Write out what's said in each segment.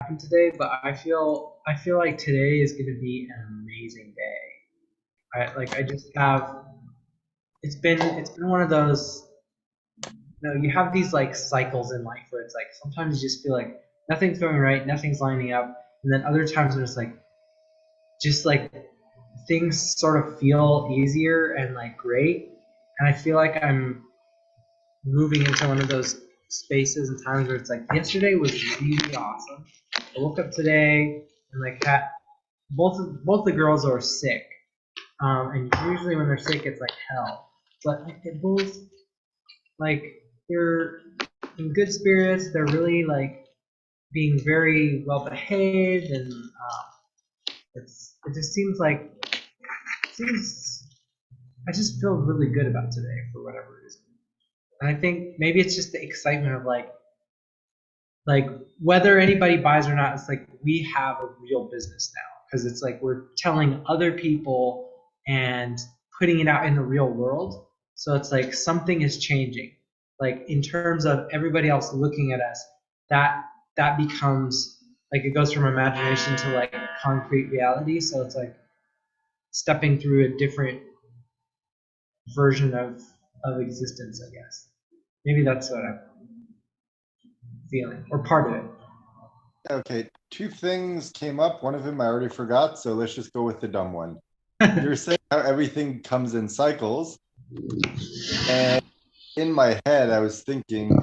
happened today, but I feel like today is going to be an amazing day. I just have it's been one of those, you have these like cycles in life where it's like sometimes you just feel like nothing's going right, nothing's lining up, and then other times when it's like just like things sort of feel easier and like great. And I feel like I'm moving into one of those spaces and times where it's like yesterday was really awesome. I woke up today and like had both the girls are sick, and usually when they're sick it's like hell. But like they're both like they're in good spirits. They're really like being very well behaved, and it just seems like it seems I just feel really good about today for whatever reason. And I think maybe it's just the excitement of like whether anybody buys or not, it's like we have a real business now because it's like we're telling other people and putting it out in the real world. So it's like something is changing. Like in terms of everybody else looking at us, that that becomes like it goes from imagination to like concrete reality. So it's like stepping through a different version of existence, I guess. Maybe that's what I'm feeling, or part of it. Okay, two things came up. One of them I already forgot, so let's just go with the dumb one. You were saying how everything comes in cycles, and in my head, I was thinking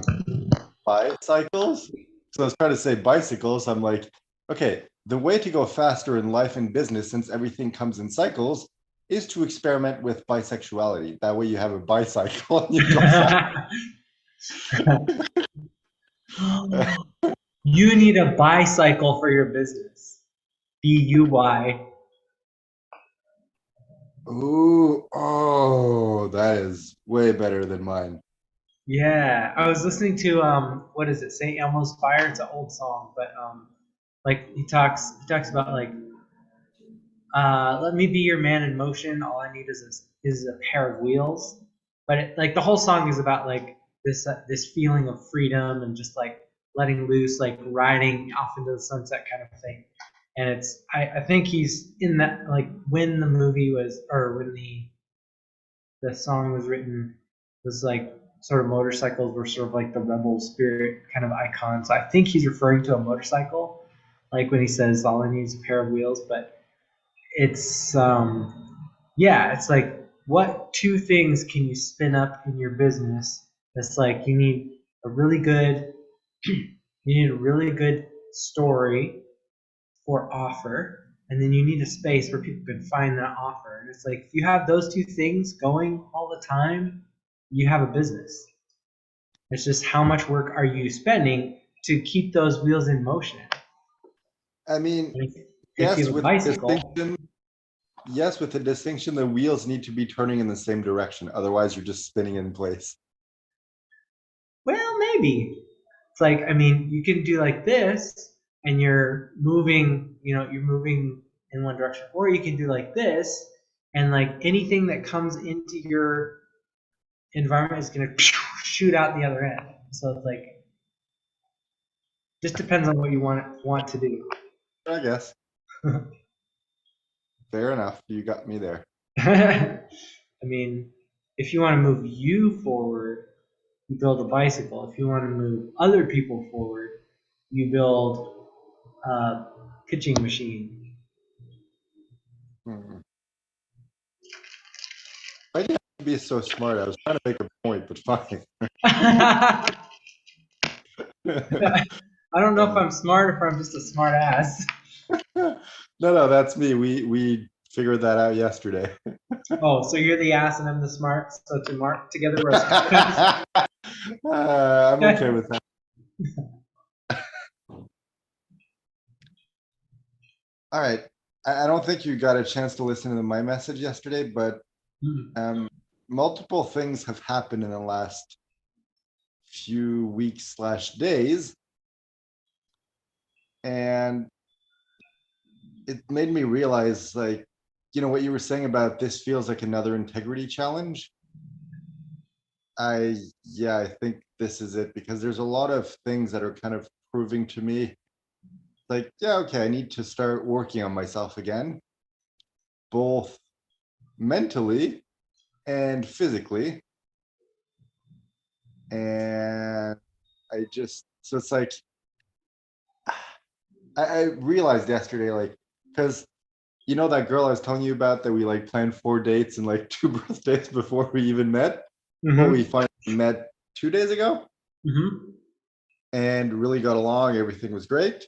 bicycles. So I was trying to say bicycles. I'm like, okay, the way to go faster in life and business, since everything comes in cycles, is to experiment with bisexuality. That way you have a bicycle and you go fast. You need a bicycle for your business. BUY. Ooh, oh, that is way better than mine. Yeah, I was listening to what is it? St. Elmo's Fire. It's an old song, but like he talks about like let me be your man in motion. All I need is a pair of wheels. But like the whole song is about like this feeling of freedom and just like letting loose, like riding off into the sunset kind of thing. And I think he's in that like when the movie was or when the song was written was like sort of motorcycles were sort of like the rebel spirit kind of icon. So I think he's referring to a motorcycle, like when he says all I need is a pair of wheels. But it's yeah, it's like what two things can you spin up in your business? It's like you need a really good you need a really good story or offer, and then you need a space where people can find that offer. And it's like if you have those two things going all the time, you have a business. It's just how much work are you spending to keep those wheels in motion? I mean, And if you yes, have a with the bicycle, distinction, yes, with the distinction, the wheels need to be turning in the same direction. Otherwise, you're just spinning in place. well, maybe. It's like, I mean, you can do like this and you're moving in one direction. Or you can do like this and like anything that comes into your environment is going to shoot out the other end. So it's like, just depends on what you want to do. I guess. Fair enough. You got me there. I mean, if you want to move you forward, you build a bicycle. If you want to move other people forward, you build a pitching machine. Hmm. I didn't have to be so smart. I was trying to make a point, but fine. I don't know if I'm smart or if I'm just a smart ass. No, no, that's me. We figured that out yesterday. Oh, so you're the ass and I'm the smart. So to mark together we're a smart ass. I'm okay with that. All right. I don't think you got a chance to listen to my message yesterday, but um, multiple things have happened in the last few weeks slash days, and it made me realize, like, what you were saying about this feels like another integrity challenge. Yeah, I think this is it because there's a lot of things that are kind of proving to me like, yeah, okay, I need to start working on myself again, both mentally and physically. And so it's like, I realized yesterday, like, because you know that girl I was telling you about that we like planned 4 dates and like 2 birthdays before we even met? Well, we Mm-hmm. finally met 2 days ago Mm-hmm. and really got along. Everything was great.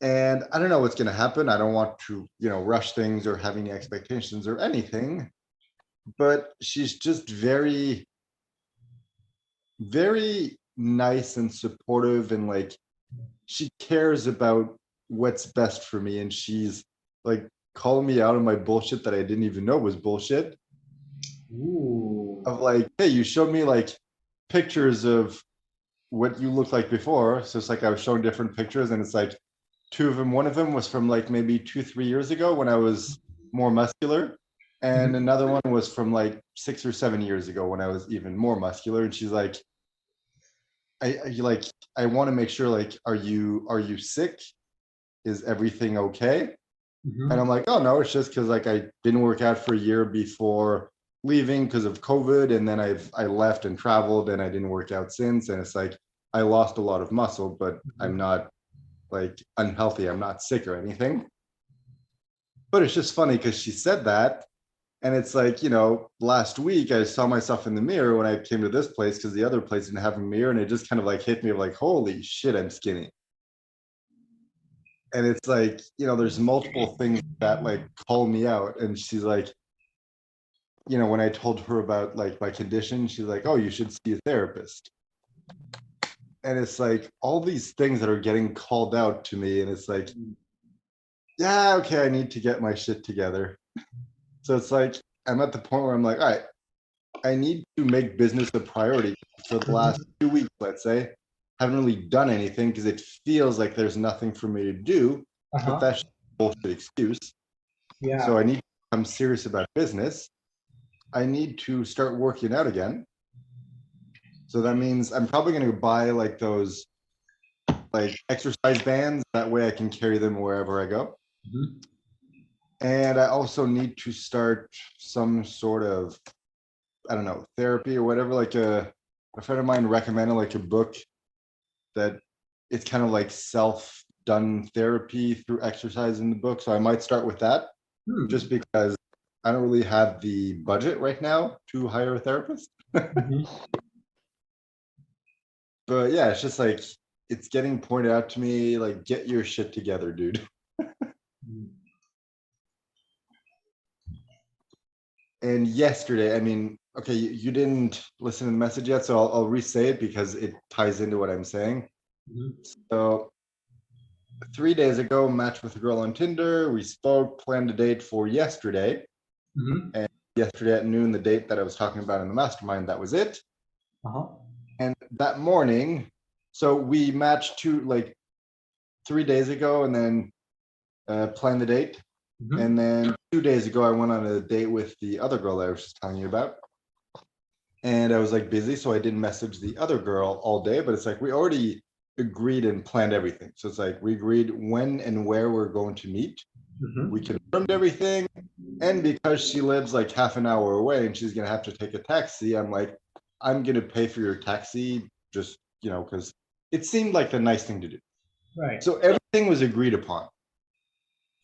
And I don't know what's going to happen. I don't want to, rush things or have any expectations or anything. But she's just very, very nice and supportive, and like she cares about what's best for me. And she's like calling me out on my bullshit that I didn't even know was bullshit. Ooh. Of like, hey, you showed me like pictures of what you looked like before. So it's like I was showing different pictures, and it's like two of them. One of them was from like maybe 2, 3 years ago when I was more muscular. And Mm-hmm. another one was from like 6 or 7 years ago when I was even more muscular. And she's like, I want to make sure, like, are you sick? Is everything okay? And I'm Mm-hmm. like, oh no, it's just because like I didn't work out for a year before leaving because of COVID, and then I left and traveled, and I didn't work out since. And it's like I lost a lot of muscle, but I'm not like unhealthy. I'm not sick or anything. But it's just funny because she said that, and it's like, last week I saw myself in the mirror when I came to this place because the other place didn't have a mirror, and it just kind of like hit me of like, holy shit, I'm skinny. And it's like, there's multiple things that like call me out. And she's like, when I told her about like my condition, she's like, oh, you should see a therapist. And it's like all these things that are getting called out to me. And it's like, yeah, okay, I need to get my shit together. So it's like, I'm at the point where I'm like, all right, I need to make business a priority. For the last 2 weeks, let's say, haven't really done anything because it feels like there's nothing for me to do, but Uh-huh. that's a bullshit excuse. So Yeah. I need to become serious about business. I need to start working out again. So that means I'm probably going to buy like those like exercise bands. That way I can carry them wherever I go. Mm-hmm. And I also need to start some sort of, I don't know, therapy or whatever. Like a friend of mine recommended like a book that it's kind of like self done therapy through exercise in the book. So I might start with that just Hmm. because I don't really have the budget right now to hire a therapist. Mm-hmm. But yeah, it's just like it's getting pointed out to me like, get your shit together, dude. And yesterday, I mean, okay, you didn't listen to the message yet, so I'll re-say it because it ties into what I'm saying. Mm-hmm. So 3 days ago, matched with a girl on Tinder. We spoke, planned a date for yesterday. Mm-hmm. And yesterday at noon, the date that I was talking about in the mastermind, that was it. Uh-huh. And that morning, so we matched 3 days ago, and then planned the date. And Mm-hmm. then 2 days ago, I went on a date with the other girl that I was just telling you about. And I was like busy, so I didn't message the other girl all day. But it's like we already agreed and planned everything. So it's like we agreed when and where we're going to meet. We Mm-hmm. confirmed everything. And because she lives like half an hour away and she's gonna have to take a taxi, I'm like, I'm gonna pay for your taxi, just because it seemed like the nice thing to do. Right. So everything was agreed upon.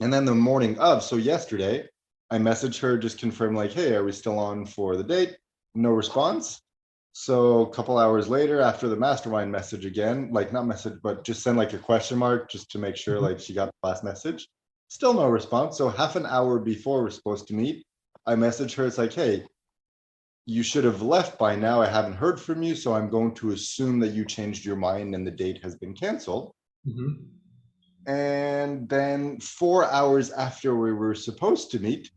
And then the morning of, so yesterday, I messaged her, just confirm like, hey, are we still on for the date? No response. So a couple hours later, after the mastermind message again, like not message, but just send like a question mark just to make sure Mm-hmm. like she got the last message. Still no response. So half an hour before we're supposed to meet, I message her. It's like, hey, you should have left by now. I haven't heard from you. So I'm going to assume that you changed your mind and the date has been canceled. Mm-hmm. And then 4 hours after we were supposed to meet,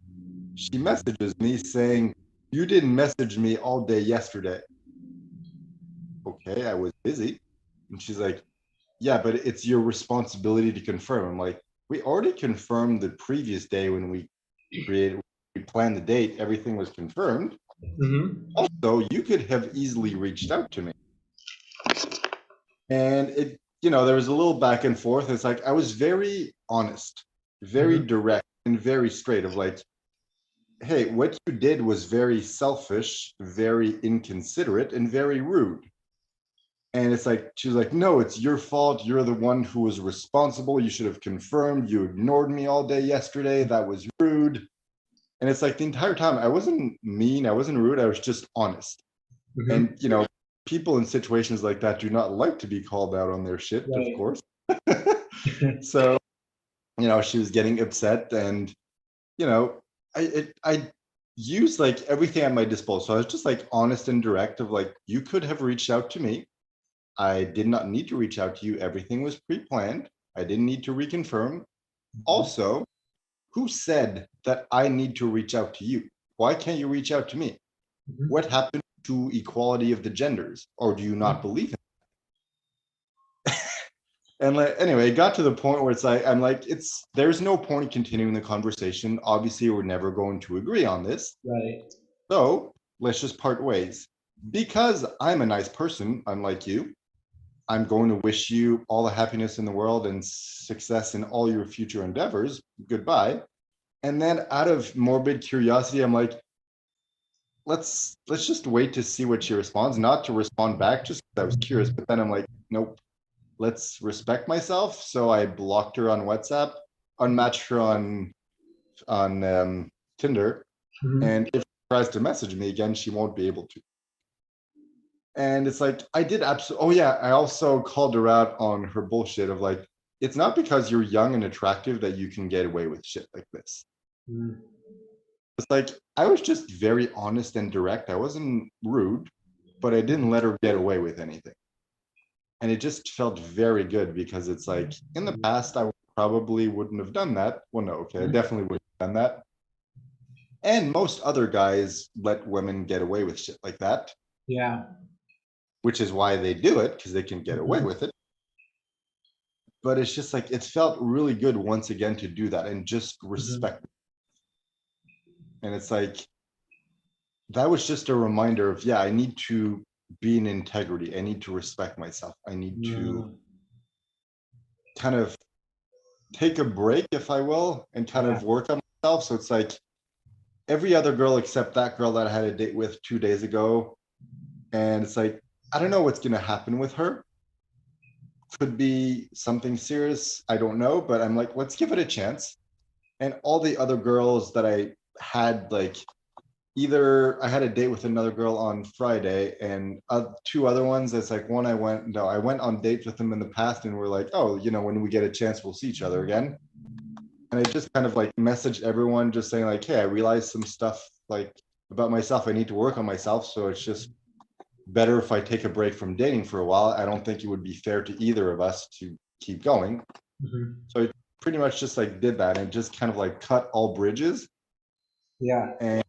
she messages me saying, you didn't message me all day yesterday. Okay, I was busy. And she's like, yeah, but it's your responsibility to confirm. I'm like, we already confirmed the previous day when we planned the date, everything was confirmed. Mm-hmm. Also, you could have easily reached out to me. And it there was a little back and forth. It's like I was very honest, very Mhm. direct, and very straight of like, hey, what you did was very selfish, very inconsiderate, and very rude. And it's like, she was like, no, it's your fault. You're the one who was responsible. You should have confirmed. You ignored me all day yesterday. That was rude. And it's like the entire time I wasn't mean, I wasn't rude, I was just honest. And, Mhm. people in situations like that do not like to be called out on their shit, of Right. course. So, she was getting upset and, you know, I used like everything at my disposal. So I was just like honest and direct of like, you could have reached out to me. I did not need to reach out to you. Everything was pre-planned. I didn't need to reconfirm. Mhm. Also, who said that I need to reach out to you? Why can't you reach out to me? Mhm. What happened to equality of the genders? Or do you not Mhm. believe in it? And like, anyway, it got to the point where it's like, I'm like, there's no point continuing the conversation. Obviously, we're never going to agree on this. Right. So let's just part ways. Because I'm a nice person, unlike you, I'm going to wish you all the happiness in the world and success in all your future endeavors. Goodbye. And then out of morbid curiosity, I'm like, let's just wait to see what she responds, not to respond back, just 'cause I was curious. But then I'm like, nope, let's respect myself. So I blocked her on WhatsApp, unmatched her on Tinder, Mhm. and if she tries to message me again, she won't be able to. And it's like I did absolutely. Oh yeah, I also called her out on her bullshit of like, it's not because you're young and attractive that you can get away with shit like this. Mhm. It's like I was just very honest and direct. I wasn't rude, but I didn't let her get away with anything. And it just felt very good because it's like in the past I probably wouldn't have done that. Well, no, okay, I Mhm. definitely wouldn't have done that. And most other guys let women get away with shit like that, Yeah. which is why they do it because they can get away Mhm. with it. But it's just like it felt really good once again to do that and just Mhm. respect. And it's like that was just a reminder of, yeah, I need to be in integrity. I need to respect myself. I need to Mhm. kind of take a break, if I will, and kind Yeah. of work on myself. So it's like every other girl except that girl that I had a date with 2 days ago. And it's like, I don't know what's going to happen with her. Could be something serious. I don't know. But I'm like, let's give it a chance. And all the other girls that I had, like, either I had a date with another girl on Friday and two other ones. It's like one I went on dates with them in the past and we're like, oh, when we get a chance, we'll see each other again. And I just kind of like messaged everyone just saying like, hey, I realized some stuff like about myself. I need to work on myself. So it's just better if I take a break from dating for a while. I don't think it would be fair to either of us to keep going. Mhm. So I pretty much just like did that and just kind of like cut all bridges. Yeah. And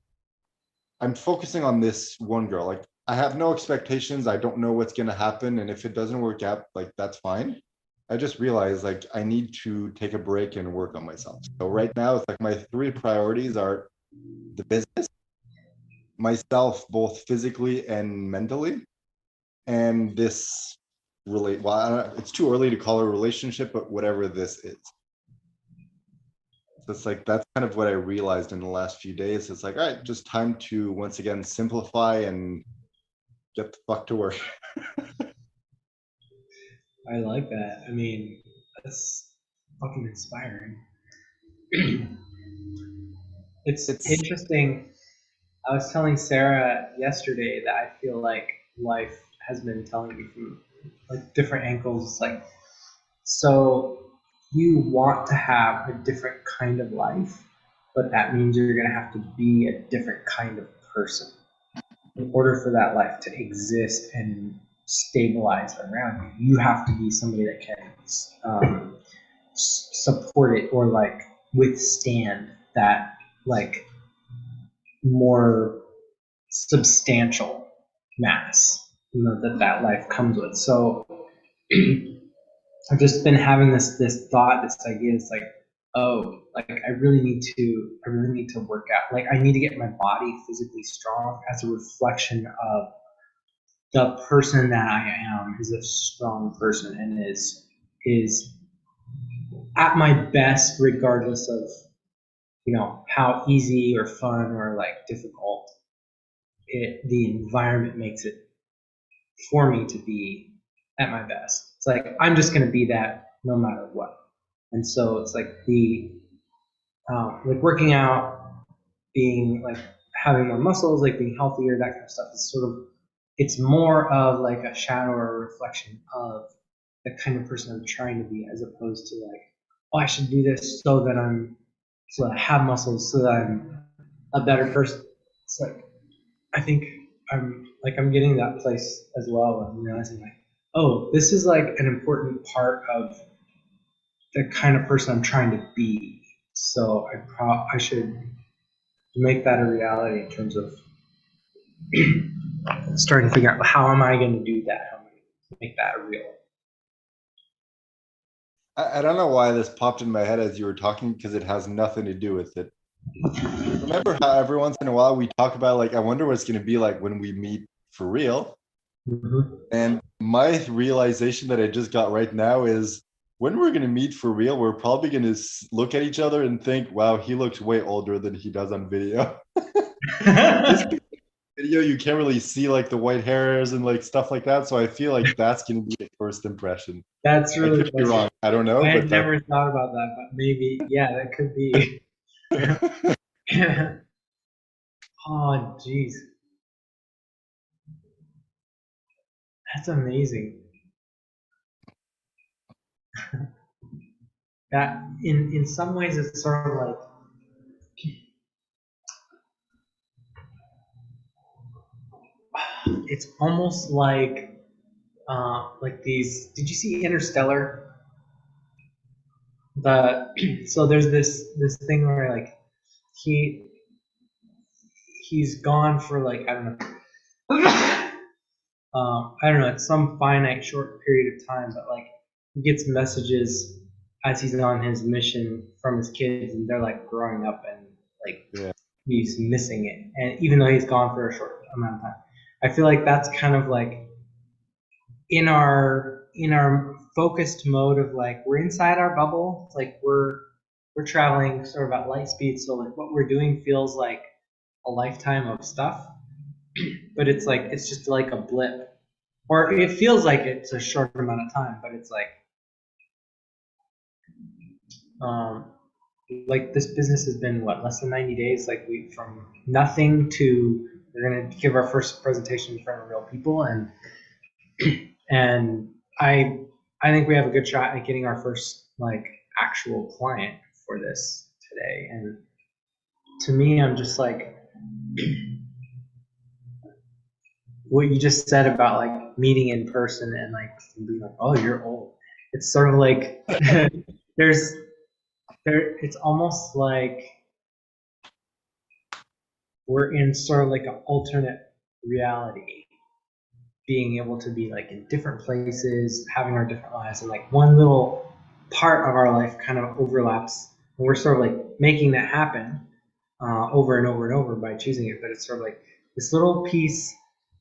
I'm focusing on this one girl. Like I have no expectations. I don't know what's gonna happen. And if it doesn't work out, like that's fine. I just realized like I need to take a break and work on myself. So right now it's like my three priorities are the business, myself, both physically and mentally, and this relate well, it's too early to call it a relationship, but whatever this is. So it's like that's kind of what I realized in the last few days. It's like, all right, just time to once again simplify and get the fuck to work. I like that. I mean, that's fucking inspiring. It's It's interesting. I was telling Sarah yesterday that I feel like life has been telling me from like different angles, like, so you want to have a different kind of life, but that means you're going to have to be a different kind of person in order for that life to exist and stabilize around you. You have to be somebody that can support it or like withstand that like more substantial mass, that life comes with. So I've just been having this thought, this idea. It's like, oh, like I really need to work out. Like I need to get my body physically strong as a reflection of the person that I am is a strong person and is at my best regardless of how easy or fun or like difficult the environment makes it for me to be at my best. It's like I'm just going to be that no matter what. And so it's like like working out, being like having more muscles, like being healthier, that kind of stuff is sort of, it's more of like a shadow or a reflection of the kind of person I'm trying to be, as opposed to like, oh, I should do this so that I have muscles, so that I'm a better person. It's like, I think I'm getting that place as well. I'm realizing like, oh, this is like an important part of the kind of person I'm trying to be. So I should make that a reality in terms of starting to figure out how am I going to do that? How am I going to make that real? I don't know why this popped in my head as you were talking, because it has nothing to do with it. Remember how every once in a while we talk about like, I wonder what it's going to be like when we meet for real? Mm-hmm. And my realization that I just got right now is when we're going to meet for real, we're probably going to look at each other and think, wow, he looks way older than he does on video. Just video, you can't really see like the white hairs and like stuff like that. So I feel like that's going to be the first impression. That's I really could be wrong. I don't know, I but had never thought about that, but maybe, yeah, that could be. Oh, geez. That's amazing. That in some ways it's sort of like it's almost like these. Did you see Interstellar? So there's this thing where like he he's gone for like I don't know. I don't know. It's some finite short period of time, but like he gets messages as he's on his mission from his kids, and they're like growing up, and like yeah. he's missing it. And even though he's gone for a short amount of time, I feel like that's kind of like in our focused mode of like we're inside our bubble. It's like we're traveling sort of at light speed, so like what we're doing feels like a lifetime of stuff, but it's like it's just like a blip, or it feels like it's a short amount of time, but it's um, like this business has been what, less than 90 days. Like we from nothing to we're gonna give our first presentation in front of real people, and I think we have a good shot at getting our first like actual client for this today. And to me, I'm just like what you just said about like meeting in person and like being like, oh, you're old. It's sort of like there's it's almost like we're in sort of like an alternate reality, being able to be like in different places, having our different lives, and like one little part of our life kind of overlaps, and we're sort of like making that happen over and over and over by choosing it. But it's sort of like this little piece.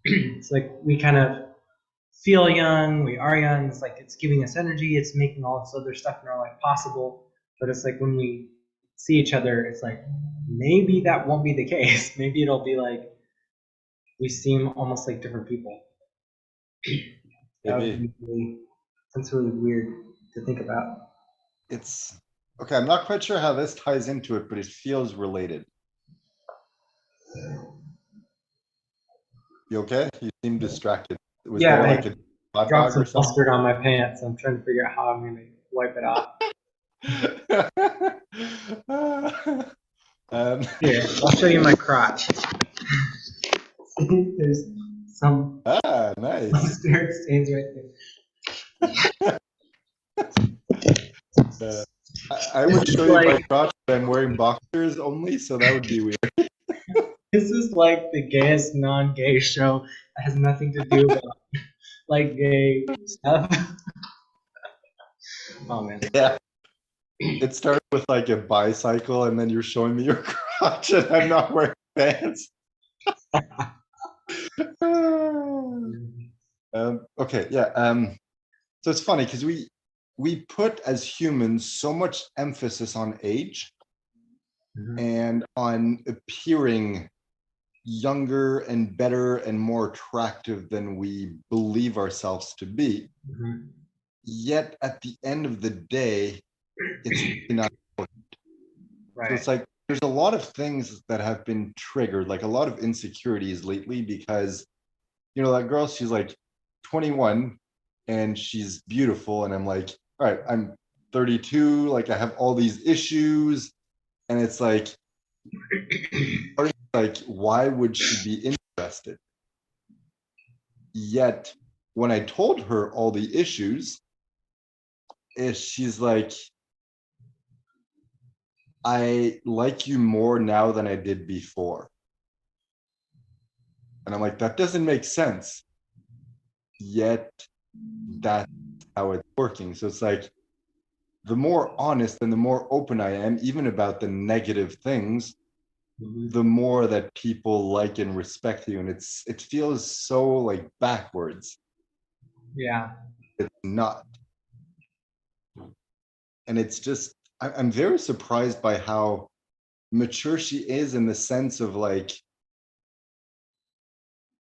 It's like we kind of feel young, we are young. It's like it's giving us energy. It's making all this other stuff in our life possible. But it's like when we see each other, it's like maybe that won't be the case. Maybe it'll be like we seem almost like different people. That would be that's really weird to think about. It's okay. I'm not quite sure how this ties into it, but it feels related. You okay? You seem distracted. Was Yeah, there I like a hot dropped dog some or something? mustard on my pants. I'm trying to figure out how I'm going to wipe it off. Here, I'll show you my crotch. There's some Nice. mustard stains right there. I would show you my crotch, but I'm wearing boxers only, so that would be weird. This is like the gayest non-gay show that has nothing to do about like gay stuff. Oh man. Yeah. It started with like a bicycle, and then you're showing me your crotch, and I'm not wearing pants. Okay, yeah. So it's funny because we put as humans so much emphasis on age Mhm, and on appearing younger and better and more attractive than we believe ourselves to be. mhm. Yet at the end of the day, it's really not. So Right. it's like there's a lot of things that have been triggered, like a lot of insecurities lately, because that girl, she's like 21 and she's beautiful. And I'm like, all right, I'm 32, like I have all these issues. And it's like, why would she be interested? Yet when I told her all the issues, she's like, I like you more now than I did before. And I'm like, that doesn't make sense. Yet that's how it's working. So it's like the more honest and the more open I am, even about the negative things, Mhm. the more that people like and respect you. And it feels so like backwards. Yeah. It's not. And it's just I'm very surprised by how mature she is in the sense of like,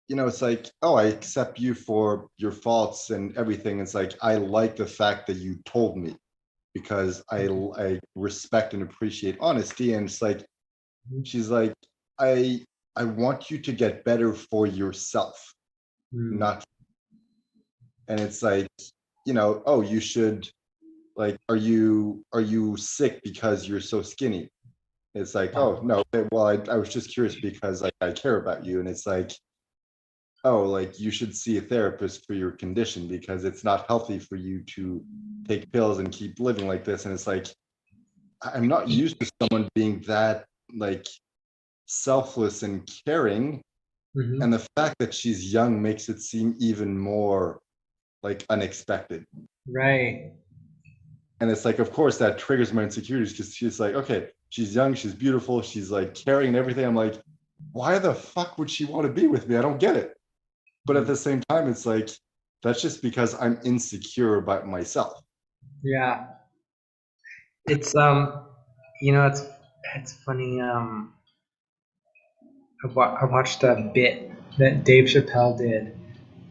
it's like, oh, I accept you for your faults and everything. It's like I like the fact that you told me because I respect and appreciate honesty. And it's like she's like, I I want you to get better for yourself, Mm. not. And it's like, oh, you should, like, are you sick because you're so skinny? It's like, Yeah. oh no, well, I was just curious because like I care about you. And it's like, oh, like you should see a therapist for your condition because it's not healthy for you to take pills and keep living like this. And it's like, I'm not used to someone being that like selfless and caring. And Mhm. the fact that she's young makes it seem even more like unexpected. Right. And it's like, of course, that triggers my insecurities because she's like, okay, she's young, she's beautiful, she's like caring and everything. I'm like, why the fuck would she want to be with me? I don't get it. But at Mm. the same time, it's like, that's just because I'm insecure about myself. Yeah. It's it's funny. I watched a bit that Dave Chappelle did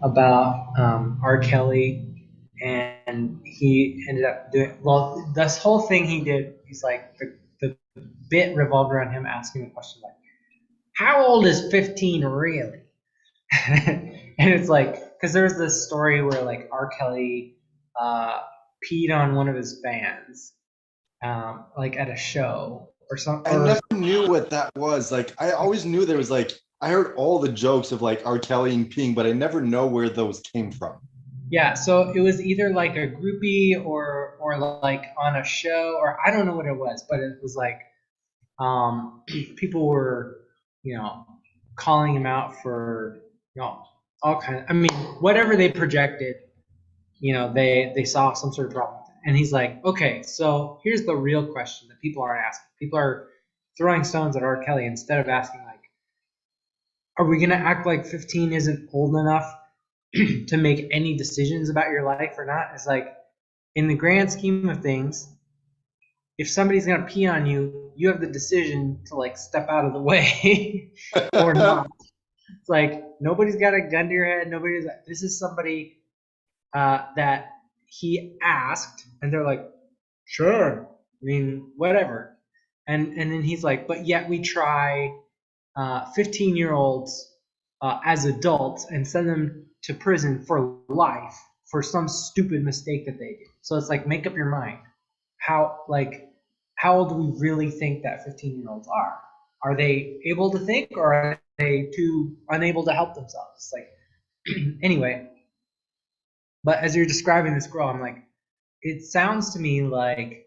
about R. Kelly, and he ended up doing well. This whole thing he did, he's like the bit revolved around him asking the question like, "How old is 15 really?" And it's like because there's this story where like R. Kelly uh, peed on one of his fans, like at a show or some I or never knew what that was. Like, I always knew there was like, I heard all the jokes of like R. Kelly and peeing, but I never know where those came from. yeah, so it was either like a groupie or like on a show or I don't know what it was, but it was like people were calling him out for all kind of I mean whatever they projected, they saw some sort of problem with it. And he's like, okay, so here's the real question that people aren't asking. People are throwing stones at R. Kelly instead of asking like, are we gonna act like 15 isn't old enough to make any decisions about your life or not? It's like in the grand scheme of things, if somebody's gonna pee on you, you have the decision to like step out of the way or not. It's like nobody's got a gun to your head. Nobody's. This is somebody that he asked, and they're like, sure. I mean, whatever. And then he's like, but yet we try 15-year-olds as adults and send them to prison for life for some stupid mistake that they did. So it's like, make up your mind. How old do we really think that 15-year-olds are? Are they able to think, or are they too unable to help themselves? It's like, anyway. But as you're describing this girl, I'm like, it sounds to me like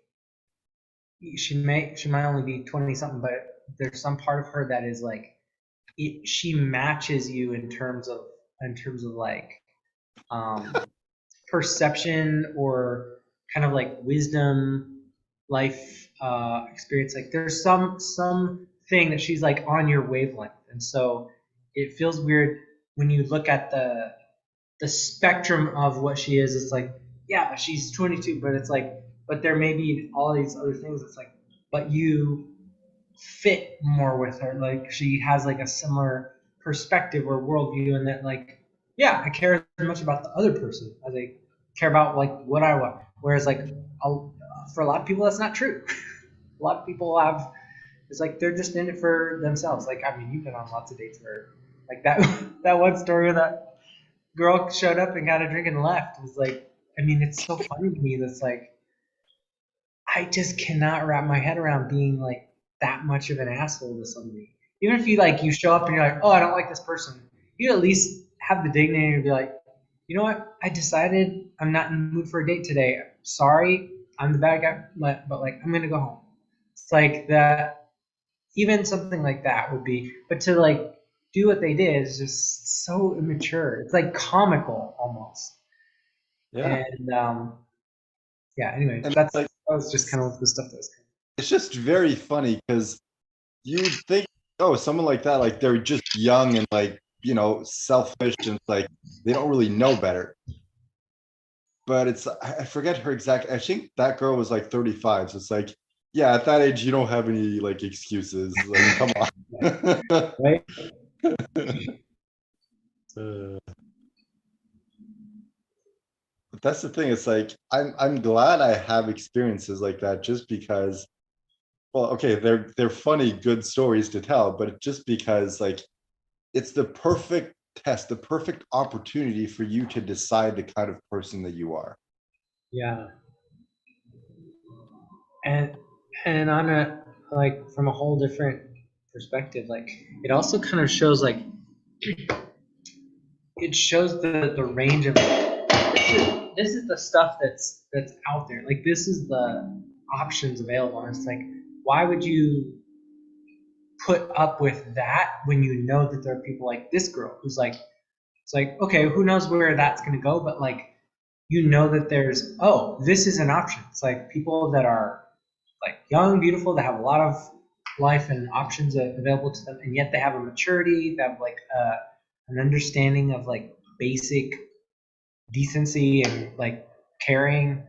she might only be 20 something, but there's some part of her that is like she matches you in terms of like um, perception or kind of like wisdom, life experience. Like there's some thing that she's like on your wavelength, and so it feels weird when you look at the spectrum of what she is, it's like, yeah, she's 22, but it's like, but there may be all these other things. It's like, but you fit more with her. Like she has like a similar perspective or worldview, and that like, yeah, I care as much about the other person as I care about like what I want. Whereas like, for a lot of people, that's not true. A lot of people have, it's like they're just in it for themselves. Like I mean, you've been on lots of dates where like that that one story where that girl showed up and got a drink and left. It was like, I mean, it's so funny to me. That's like, I just cannot wrap my head around being like that much of an asshole to somebody. Even if you like, you show up and you're like, oh, I don't like this person. You at least have the dignity to be like, you know what? I decided I'm not in the mood for a date today. Sorry, I'm the bad guy, but like, I'm gonna go home. It's like that. Even something like that would be, but to like do what they did is just so immature. It's like comical almost. Yeah. And yeah. Anyway, And that's like, that was just kind of the stuff that was. it's just very funny because you'd think, oh, someone like that, like they're just young and like, selfish and like they don't really know better. But it's, I forget her exact, I think that girl was like 35. So it's like, yeah, at that age, you don't have any like excuses. Like, come on. Right? Uh, but that's the thing. It's like I'm glad I have experiences like that just because, well, okay, they're funny, good stories to tell, but just because like it's the perfect test, the perfect opportunity for you to decide the kind of person that you are. Yeah. And on a like from a whole different perspective, like it also kind of shows like it shows the range of this is the stuff that's out there. Like this is the options available. And it's like, why would you put up with that when you know that there are people like this girl who's like, it's like, okay, who knows where that's going to go, but like, you know that there's, oh, this is an option. It's like people that are like young, beautiful, that have a lot of life and options available to them, and yet they have a maturity, they have like an understanding of like basic decency and like caring.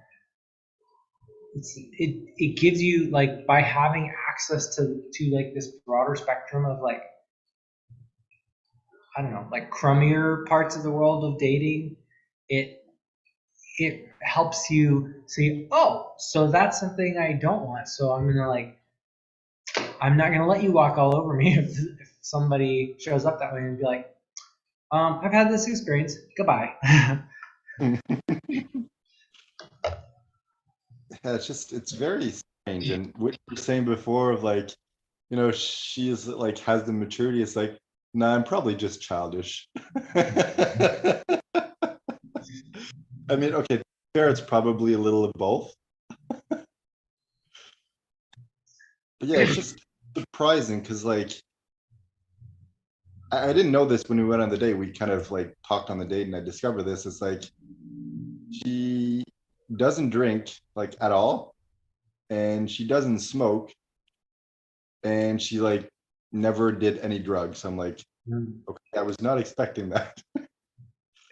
It gives you like by having access to like this broader spectrum of like, I don't know, like crummier parts of the world of dating. It it helps you see, oh, so that's something I don't want, so I'm not gonna let you walk all over me if somebody shows up that way and be like, I've had this experience, goodbye. Yeah, it's very strange. And what you were saying before of like, she is like has the maturity. It's like, nah, I'm probably just childish. I mean, okay, fair, it's probably a little of both. But yeah, it's just surprising because like I didn't know this when we went on the date. We kind of like talked on the date and I discovered this. It's like she doesn't drink like at all, and she doesn't smoke, and she like never did any drugs. I'm like, okay, I was not expecting that.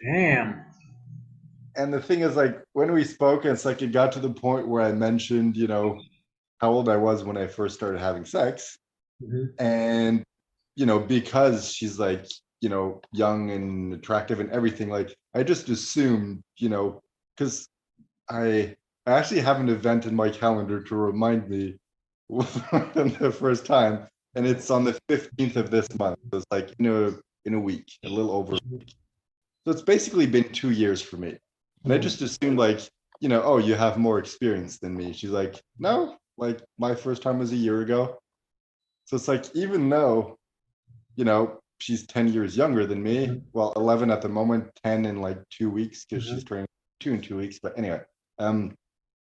Damn. And the thing is, like, when we spoke, it's like it got to the point where I mentioned, how old I was when I first started having sex. Mhm. And, because she's like, young and attractive and everything, like, I just assumed, because I actually have an event in my calendar to remind me the first time, and it's on the 15th of this month. So it's like in a week, a little over. So it's basically been 2 years for me. And I just assumed like, oh, you have more experience than me. She's like, no, like my first time was a year ago. So it's like, even though, she's 10 years younger than me, well, 11 at the moment, 10 in like 2 weeks, because she's turning 2 in 2 weeks. But anyway,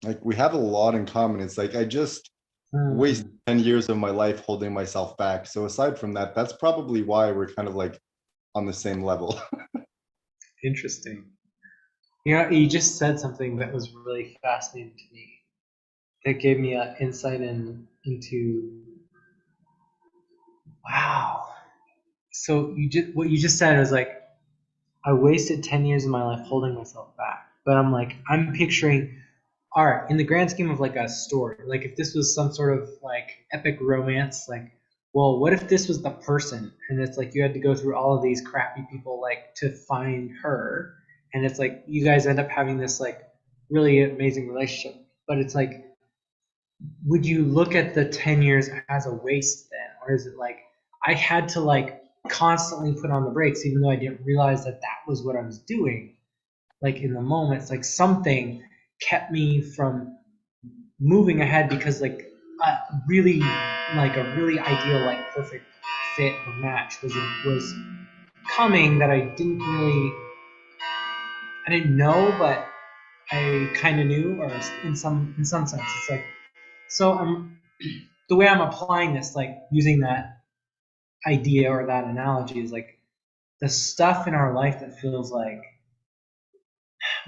like we have a lot in common. It's like I just wasted 10 years of my life holding myself back. So aside from that, that's probably why we're kind of like on the same level. Interesting. You know, you just said something that was really fascinating to me. That gave me an insight into wow. So what you just said was like I wasted 10 years of my life holding myself back. But I'm like, I'm picturing art in the grand scheme of like a story. Like if this was some sort of like epic romance, like, well, what if this was the person? And it's like you had to go through all of these crappy people like to find her. And it's like you guys end up having this like really amazing relationship. But it's like, would you look at the 10 years as a waste then? Or is it like I had to like constantly put on the brakes even though I didn't realize that that was what I was doing? Like in the moment, it's like something kept me from moving ahead because a a really ideal like perfect fit or match was coming that I didn't know, but I kind of knew, or in some sense it's like so I'm the way I'm applying this, like using that idea or that analogy, is like the stuff in our life that feels like,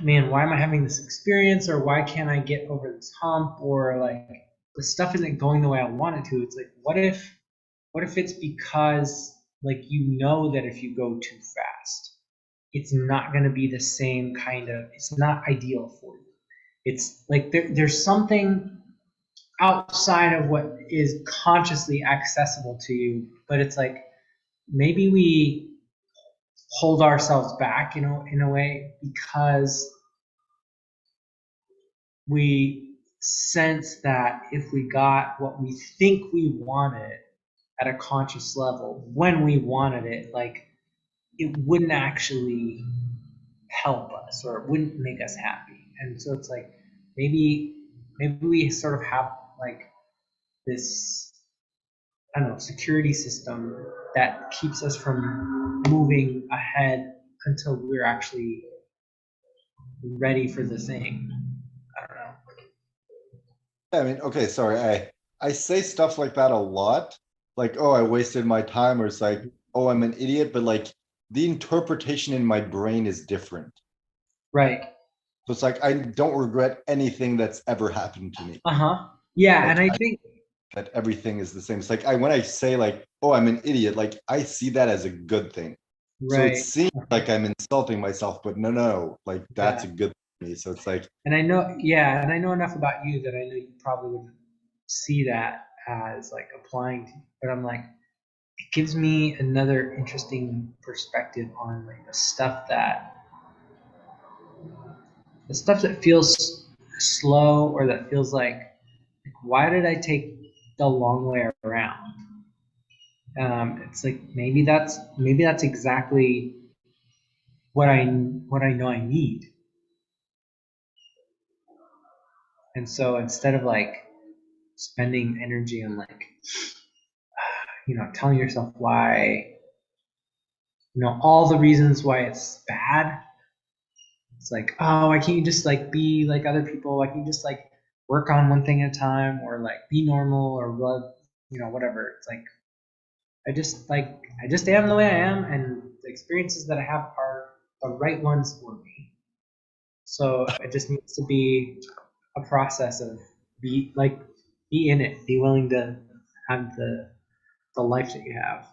man, why am I having this experience, or why can't I get over this hump, or like the stuff isn't going the way I want it to. It's like, what if it's because like you know that if you go too fast, it's not going to be the same kind of, it's not ideal for you. It's like there's something outside of what is consciously accessible to you, but it's like maybe we hold ourselves back, in a way because we sense that if we got what we think we wanted at a conscious level when we wanted it, like it wouldn't actually help us or it wouldn't make us happy. And so it's like maybe maybe we sort of have like this, I don't know, security system that keeps us from moving ahead until we're actually ready for the thing. I don't know. I mean, okay, sorry. I say stuff like that a lot. Like, oh, I wasted my time, or it's like, oh, I'm an idiot, but like the interpretation in my brain is different. Right. So it's like I don't regret anything that's ever happened to me. Uh-huh. Yeah, and Like I I think that everything is the same. It's like I when I say like, oh, I'm an idiot, like I see that as a good thing. So it right. seems like I'm insulting myself, but no, like that's Yeah. a good thing for me. So it's like, And I know, yeah, and I know enough about you that I know you probably wouldn't see that as like applying to you. But I'm like, it gives me another interesting perspective on like the stuff that feels slow, or that feels like why did I take the long way around? It's like maybe that's exactly what I know I need. And so instead of like spending energy on like telling yourself why, all the reasons why it's bad, it's like, oh, why can't you just like be like other people? Why can't you just like work on one thing at a time, or like be normal, or whatever. It's like I just am the way I am, and the experiences that I have are the right ones for me. So it just needs to be a process of be like be in it, be willing to have the life that you have.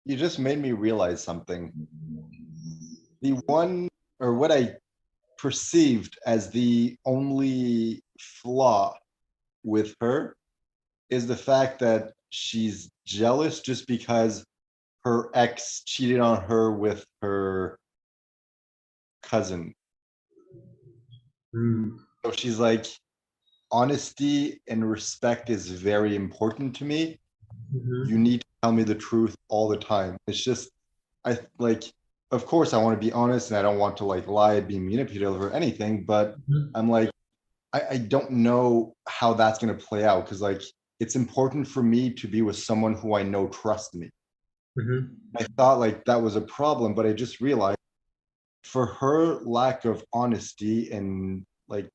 you just made me realize something. The one, or what I perceived as the only flaw with her is the fact that she's jealous just because her ex cheated on her with her cousin. Mm. So she's like, honesty and respect is very important to me. You Hmm. need to tell me the truth all the time. It's just, I like, of course, I want to be honest and I don't want to like lie, be manipulative or anything, but Hmm. I'm like, I don't know how that's going to play out because like it's important for me to be with someone who I know trusts me. Hmm. I thought like that was a problem, but I just realized for her lack of honesty and like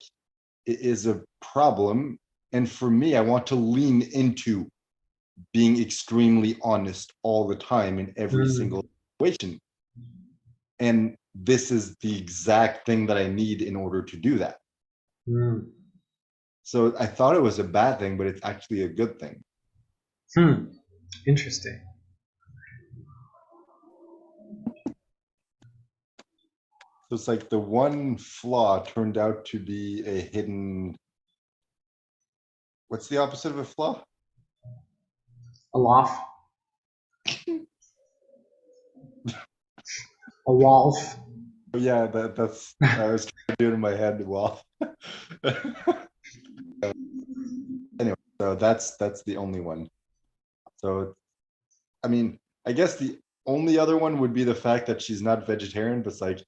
it is a problem. And for me, I want to lean into being extremely honest all the time in every single Mm. situation. And this is the exact thing that I need in order to do that. Mm. So I thought it was a bad thing, but it's actually a good thing. Hmm. Interesting. So it's like the one flaw turned out to be a hidden. What's the opposite of a flaw? A loft. A wolf. Oh, yeah, that's I was trying to do it in my head. Well, anyway, so that's the only one. So I mean, I guess the only other one would be the fact that she's not vegetarian, but it's like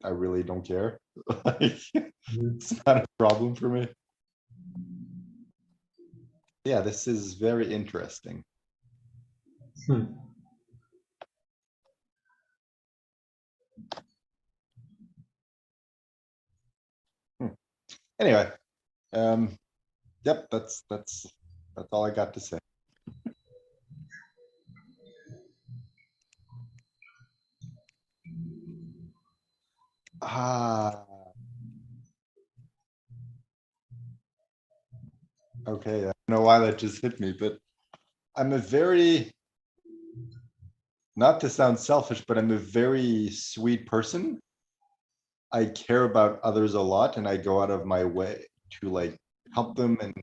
I really don't care. Like, it's not a problem for me. Yeah, this is very interesting. Hmm. Anyway, um, yep, that's all I got to say. Ah, okay. I don't know why that just hit me, but I'm a very, not to sound selfish, but I'm a very sweet person. I care about others a lot, and I go out of my way to like help them and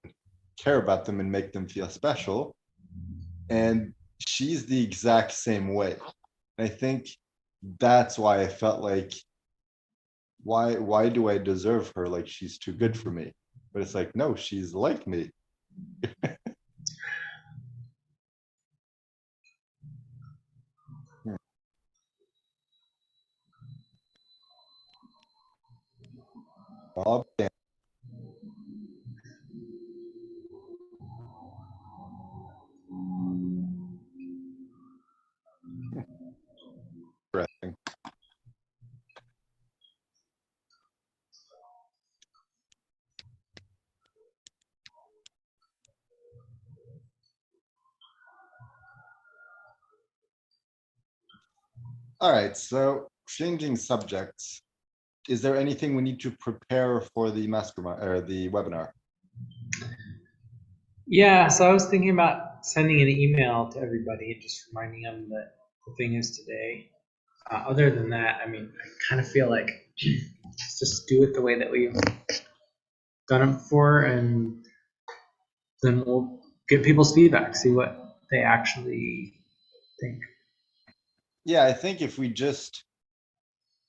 care about them and make them feel special. And she's the exact same way. And I think that's why I felt like, why do I deserve her? Like she's too good for me. But it's like, no, she's like me. Bob, interesting. All right, so changing subjects. Is there anything we need to prepare for the mastermind or the webinar? Yeah, so I was thinking about sending an email to everybody and just reminding them that the thing is today. Other than that, I mean, I kind of feel like just do it the way that we've done it before, and then we'll get people's feedback, see what they actually think. Yeah, I think if we just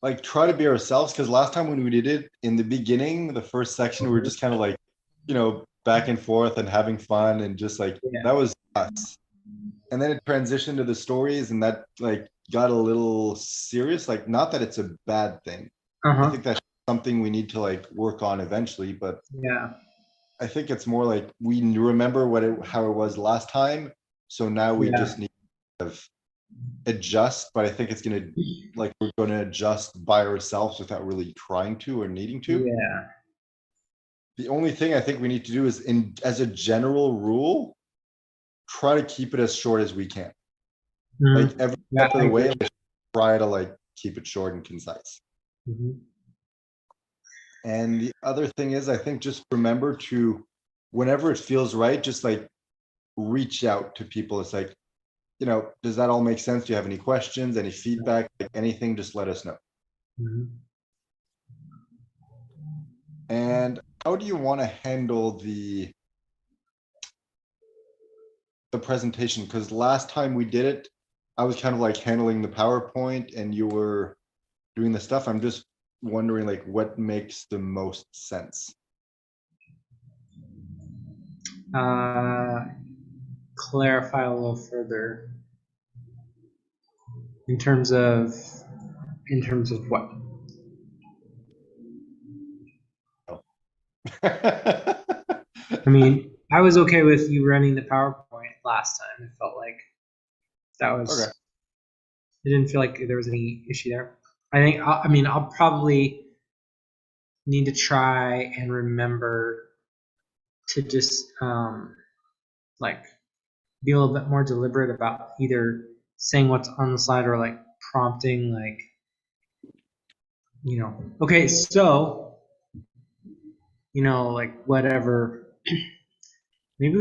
like try to be ourselves, because last time when we did it in the beginning, the first section, we were just kind of like, back and forth and having fun and just like Yeah. that was us. And then it transitioned to the stories and that like got a little serious. Like, not that it's a bad thing. I Uh-huh. think that's something we need to like work on eventually, but Yeah. I think it's more like we remember how it was last time. So now we Yeah. just need to adjust, but I think it's gonna like we're gonna adjust by ourselves without really trying to or needing to. Yeah. The only thing I think we need to do is, in as a general rule, try to keep it as short as we can. Like Mhm. every Yeah, step of I the agree. way, try to like keep it short and concise. Mhm. And the other thing is, I think just remember to, whenever it feels right, just like reach out to people. It's like, does that all make sense? Do you have any questions, any feedback, like anything, just let us know. Mhm. And how do you want to handle the presentation? Because last time we did it, I was kind of like handling the PowerPoint and you were doing the stuff. I'm just wondering like what makes the most sense. Uh, Clarify a little further in terms of what? I mean, I was okay with you running the PowerPoint last time. It felt like that was. Okay. It didn't feel like there was any issue there. I think. I mean, I'll probably need to try and remember to just like be a little bit more deliberate about either saying what's on the slide or like prompting like okay, so like whatever. Yes. Maybe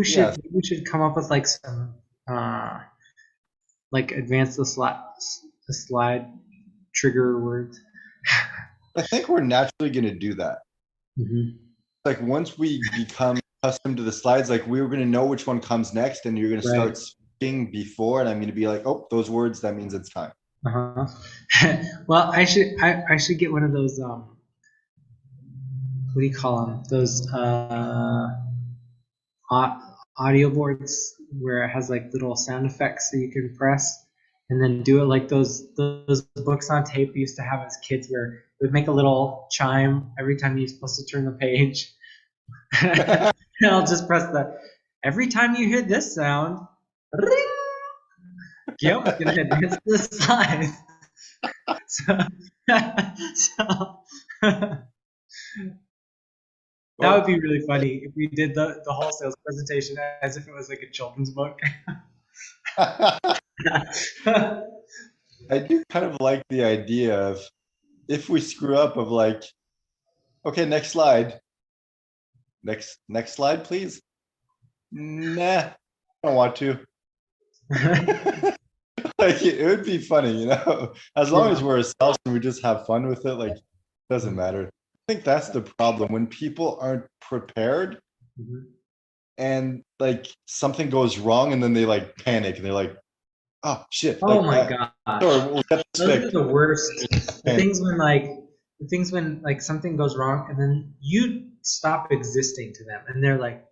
we should come up with like some like advance the slide trigger words. I think we're naturally going to do that. Hmm. Like once we become accustomed to the slides, like we're going to know which one comes next, and you're going to Right. start speaking before, and I'm going to be like, oh, those words, that means it's time. Uh-huh. Well, I should get one of those what do you call them? Those audio boards where it has like little sound effects that you can press, and then do it like those books on tape we used to have as kids, where it would make a little chime every time you're supposed to turn the page. And I'll just press the every time you hear this sound, ring, Guillaume's gonna advance the slide. So, so that would Well, be really funny if we did the whole sales presentation as if it was like a children's book. I do kind of like the idea of if we screw up of like, okay, next slide. Next slide, please. Nah, I don't want to. Like it would be funny, as long as Yeah. we're ourselves and we just have fun with it, like doesn't Mhm. matter. I think that's the problem when people aren't prepared Mhm. and like something goes wrong and then they like panic and they're like, oh shit, Oh like my gosh. sorry, we'll get this Those are fixed. the worst. The Panic. things when like something goes wrong and then you stop existing to them and they're like,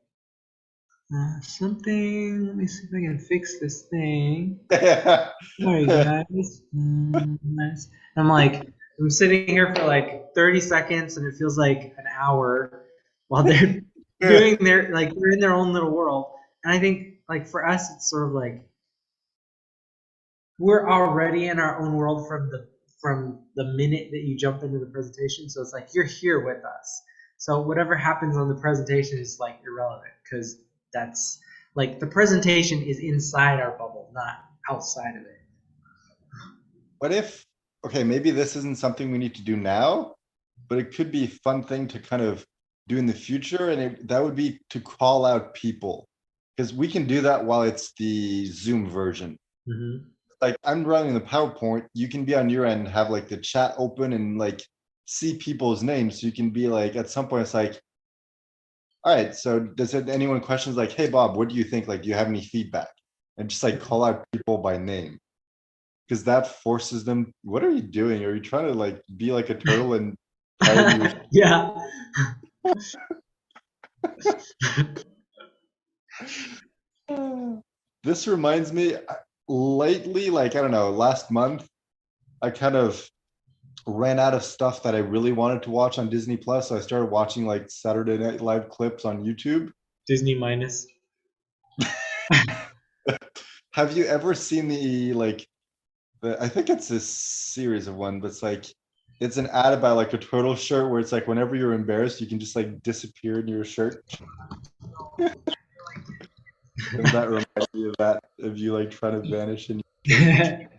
something, let me see if I can fix this thing. Sorry guys. Nice. I'm like, I'm sitting here for like 30 seconds and it feels like an hour while they're doing their like they're in their own little world. And I think like for us it's sort of like we're already in our own world from the minute that you jump into the presentation. So it's like you're here with us. So whatever happens on the presentation is like irrelevant because that's like the presentation is inside our bubble, not outside of it. What if, okay, maybe this isn't something we need to do now, but it could be a fun thing to kind of do in the future, and that would be to call out people because we can do that while it's the Zoom version. Mm-hmm. Like I'm running the PowerPoint, you can be on your end, have like the chat open and like see people's names. So you can be like, at some point, it's like, all right, so does it, anyone questions like, hey Bob, what do you think? Like, do you have any feedback? And just like call out people by name. Because that forces them, what are you doing? Are you trying to like be like a turtle and try to do Yeah. this reminds me lately, like I don't know, last month, I kind of ran out of stuff that I really wanted to watch on Disney Plus. So I started watching like Saturday Night Live clips on YouTube. Disney minus. Have you ever seen the like I think it's a series of one, but it's like it's an ad about like a turtle shirt where it's like whenever you're embarrassed, you can just like disappear in your shirt. And that reminds me of that, of you like trying to vanish in your shirt.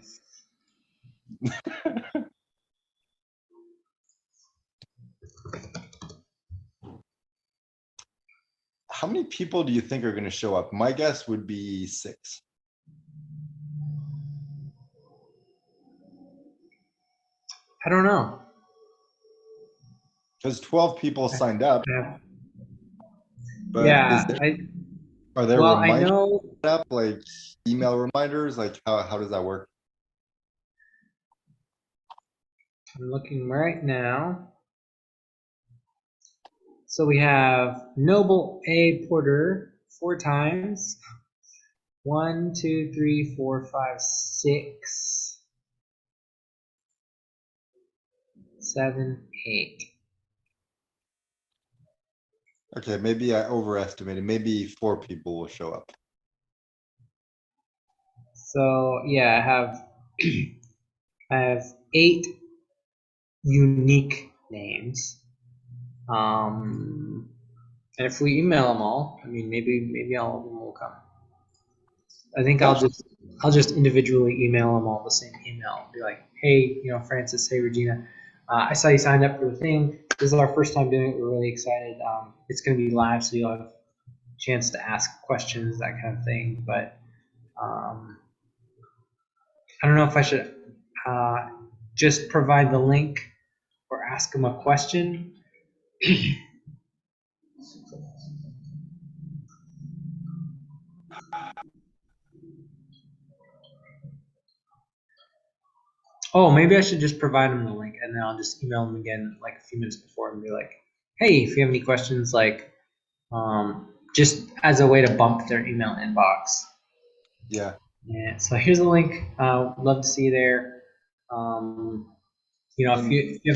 How many people do you think are going to show up? My guess would be 6. I don't know. Because 12 people signed up, Yeah. but Yeah. are there Well, I reminders know up like email reminders? Like how does that work? I'm looking right now. So we have Noble A. Porter 4 times. 1, 2, 3, 4, 5, 6, 7, 8. Okay, maybe I overestimated. Maybe 4 people will show up. So yeah, I have 8 unique names. And if we email them all, I mean, maybe all of them will come. I think That's I'll just individually email them all the same email. Be like, hey, Francis, hey, Regina, I saw you signed up for the thing. This is our first time doing it. We're really excited. It's going to be live, so you'll have a chance to ask questions, that kind of thing. But um, I don't know if I should just provide the link or ask them a question. Oh, maybe I should just provide them the link and then I'll just email them again like a few minutes before and be like, hey, if you have any questions, like just as a way to bump their email inbox. Yeah. Yeah, so here's the link. Love to see you there. If you have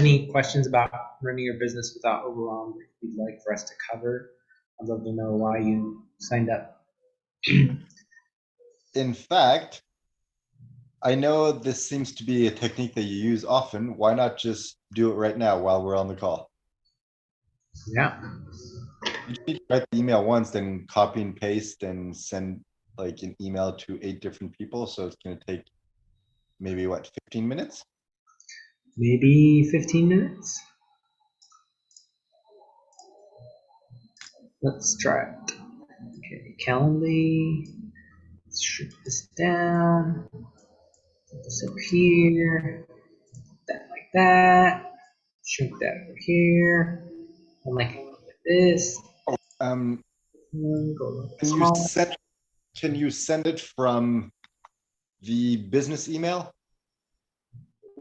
any questions about running your business without overwhelm that you'd like for us to cover, I'd love to know why you signed up. In fact, I know this seems to be a technique that you use often. Why not just do it right now while we're on the call? Yeah. You just need to write the email once, then copy and paste and send like an email to 8 different people. So it's going to take maybe what, 15 minutes? Maybe 15 minutes. Let's try it. Okay, Calendly. Let's shrink this down. Put this up here. That like that. Shrink that over here. And like this. Um, Go can you smaller. send it from the business email?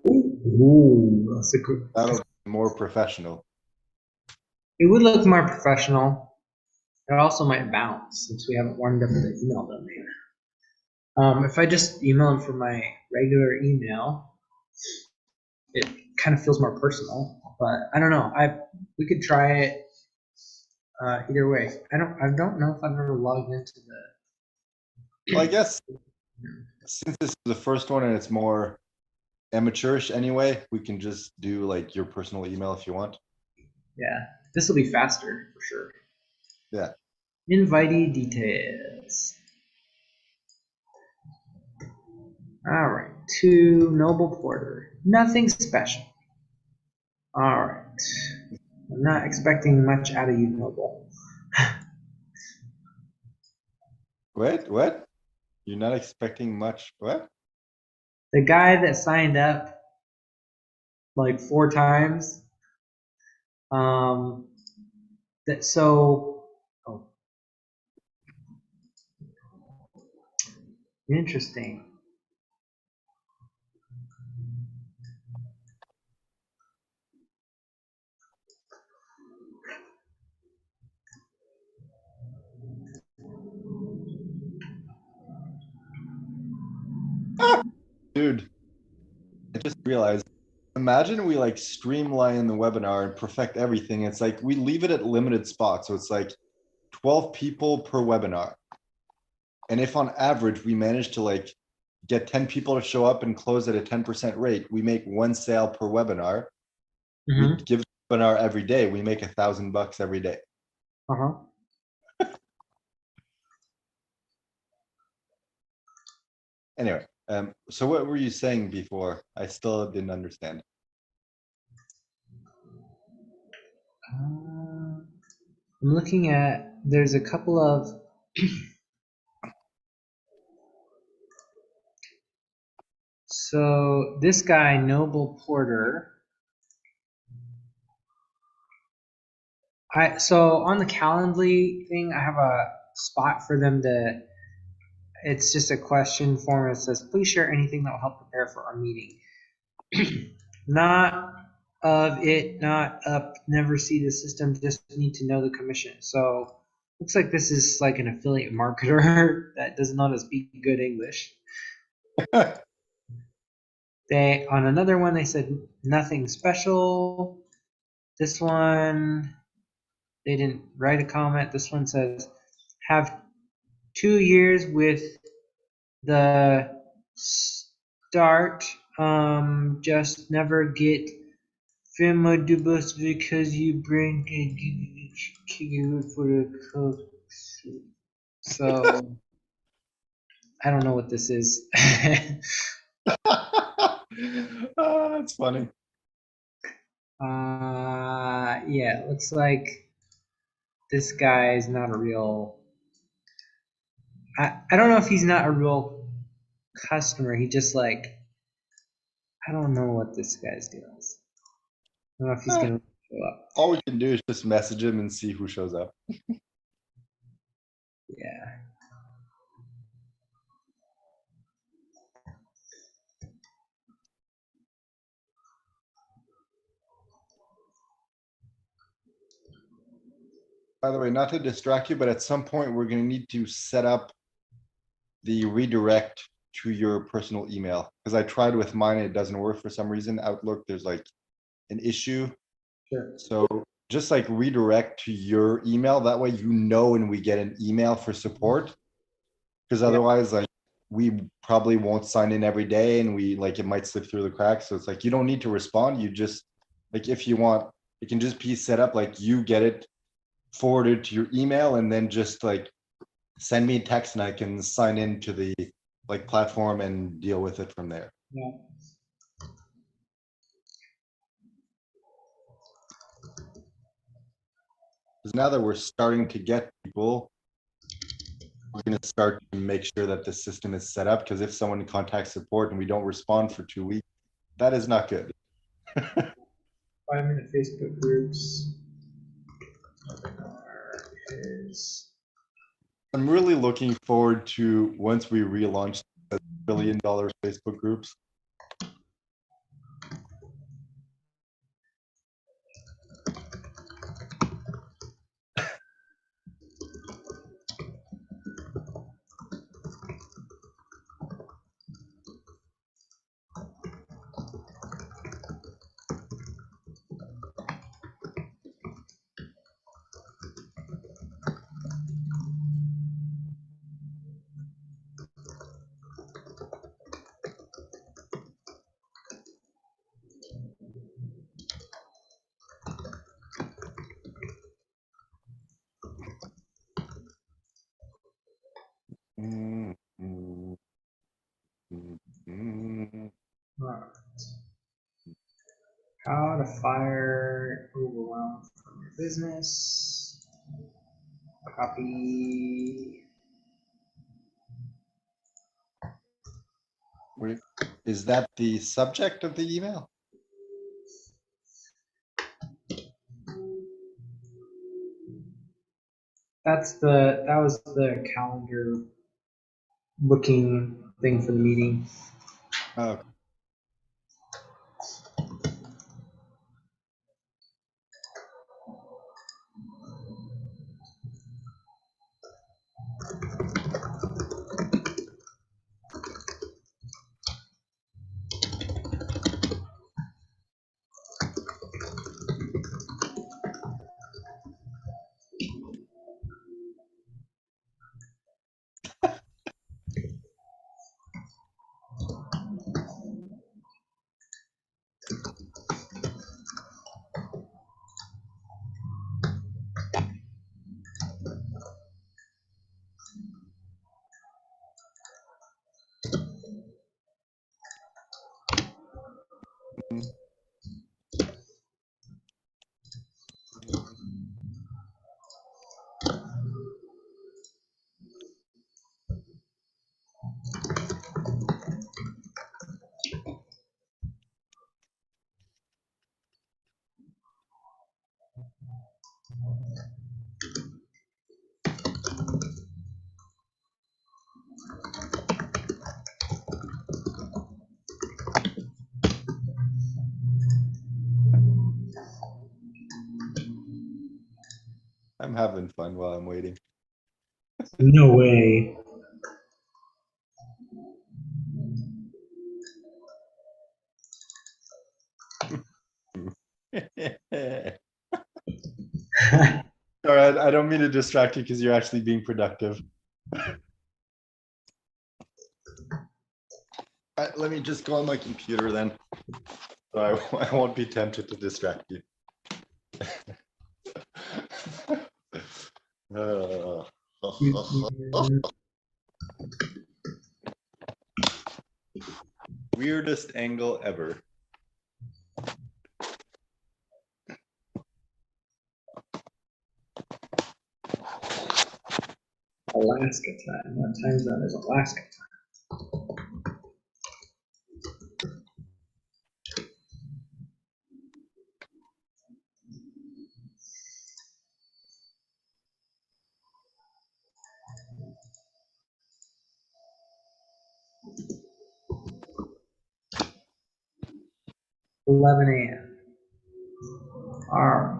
Ooh, that's a good. That'll be more professional. It would look more professional. It also might bounce since we haven't warmed up the email domain. If I just email them from my regular email, it kind of feels more personal. But I don't know. We could try it either way. I don't know if I've ever logged into the. Well, I guess since this is the first one and it's more amateurish anyway, we can just do like your personal email if you want. Yeah, this will be faster for sure. Yeah. Invitee details. All right, to Noble Porter. Nothing special. All right. I'm not expecting much out of you, Noble. What? You're not expecting much? What? The guy that signed up like 4 times. That so. Oh, interesting. Dude, I just realized, imagine we like streamline the webinar and perfect everything. It's like we leave it at limited spots. So it's like 12 people per webinar. And if on average we manage to like get 10 people to show up and close at a 10% rate, we make 1 sale per webinar. We give a webinar every day. We make $1,000 every day. Uh-huh. Anyway, so what were you saying before? I still didn't understand. I'm looking at, there's a couple of so this guy, Noble Porter, so on the Calendly thing, I have a spot for them to, it's just a question form. It says, please share anything that will help prepare for our meeting. Not of it, not up, never see the system, just need to know the commission. So looks like this is like an affiliate marketer that does not speak good English. On another one, they said nothing special. This one, they didn't write a comment. This one says, have 2 years with the start, just never get Famodibus because you bring for the cook. So I don't know what this is. Oh, that's funny. Yeah, it looks like this guy is not a real. I don't know if he's not a real customer. He just like, I don't know what this guy's deal is. don't know if he's gonna show up. All we can do is just message him and see who shows up. Yeah. By the way, not to distract you, but at some point we're going to need to set up the redirect to your personal email, because I tried with mine and it doesn't work for some reason. Outlook, there's like an issue. Sure. So just like redirect to your email. That way, you know, when we get an email for support, because otherwise, like, we probably won't sign in every day and we like it might slip through the cracks. So it's like you don't need to respond. You just like, if you want, it can just be set up like you get it forwarded to your email and then just like send me a text and I can sign into the like platform and deal with it from there. Yeah. Because now that we're starting to get people, we're going to start to make sure that the system is set up, because if someone contacts support and we don't respond for 2 weeks, that is not good. 5-minute Facebook groups. Webinar is I'm really looking forward to once we relaunch the $1 billion Facebook groups. Mm, mm, mm, mm. Alright. How to fire overwhelm from your business. Copy. Wait, is that the subject of the email? That was the calendar booking thing for the meeting. Oh, mm, I'm having fun while I'm waiting. No way. All right, I don't mean to distract you because you're actually being productive. Let me just go on my computer then, so I won't be tempted to distract you. Weirdest angle ever. Alaska time. What time zone is Alaska time? 11 a.m. All right.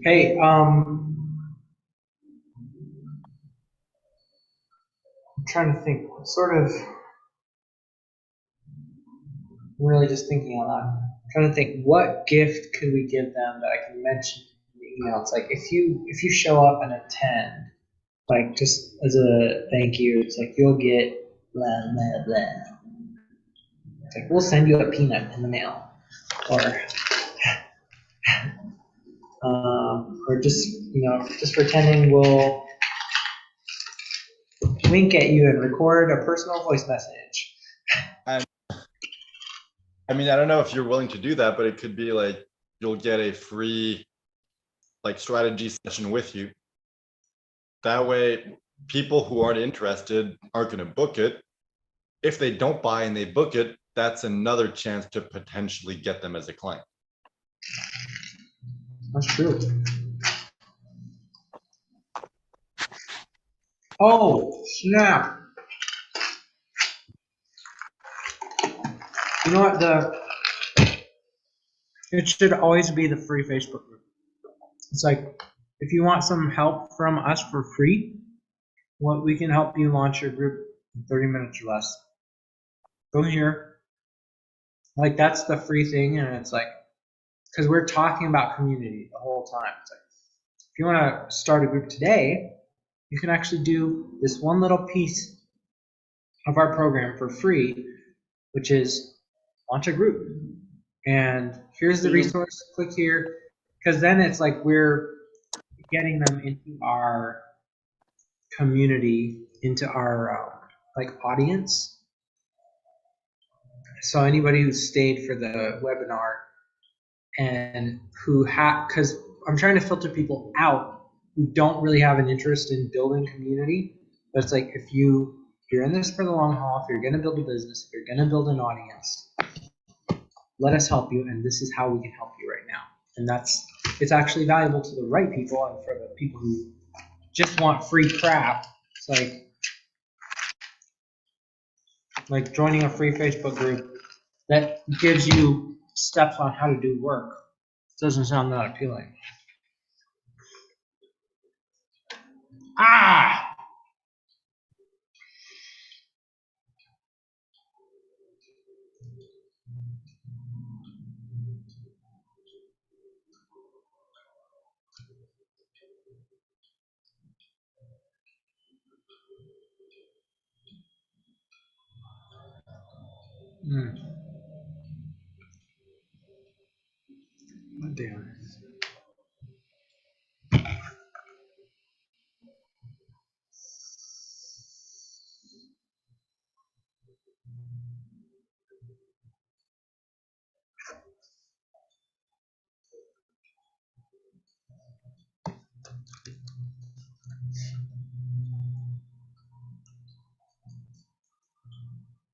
Hey, I'm trying to think. I'm really just thinking a lot. I'm trying to think, what gift could we give them that I can mention in the email? It's like if you show up and attend, like just as a thank you, it's like you'll get blah blah blah. It's like we'll send you a peanut in the mail, or or just just for attending, we'll wink at you and record a personal voice message. And I mean, I don't know if you're willing to do that, but it could be like you'll get a free like strategy session with you. That way, people who aren't interested aren't going to book it. If they don't buy and they book it, that's another chance to potentially get them as a client. That's true. Oh, snap. You know what? It should always be the free Facebook group. It's like, if you want some help from us for free, what we can help you launch your group in 30 minutes or less. Go here. Like, that's the free thing, and it's like, because we're talking about community the whole time. It's like, if you want to start a group today, you can actually do this one little piece of our program for free, which is launch a group. And here's the resource, click here, because then it's like we're getting them into our community, into our like audience. So anybody who stayed for the webinar and who because I'm trying to filter people out who don't really have an interest in building community. But it's like, if you're in this for the long haul, if you're going to build a business, if you're going to build an audience, let us help you, and this is how we can help you right now. And it's actually valuable to the right people, and for the people who just want free crap, it's like joining a free Facebook group that gives you steps on how to do work. Doesn't sound that appealing. Ah! Hmm. Damn.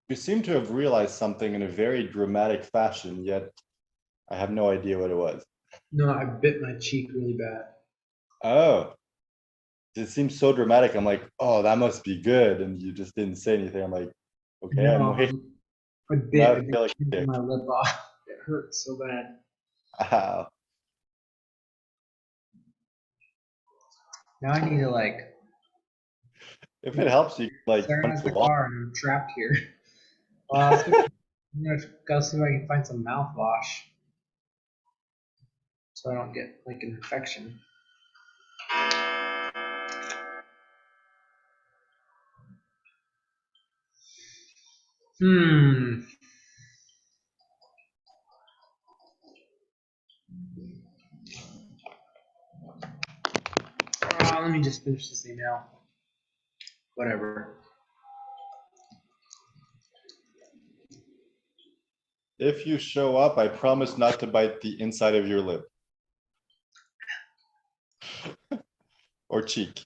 You seem to have realized something in a very dramatic fashion, yet I have no idea what it was. No, I bit my cheek really bad. Oh, it seems so dramatic. I'm like, oh, that must be good. And you just didn't say anything. I'm like, okay, I'm No, waiting. I Now bit I feel like a dick. my lip off. It hurt so bad. Ow. Now I need to like If it helps, you can like punch sterilize the the wall. car and I'm trapped here. I'm gonna go see if I can find some mouthwash so I don't get like an infection. Hmm. Let me just finish this email. Whatever. If you show up, I promise not to bite the inside of your lip or cheek.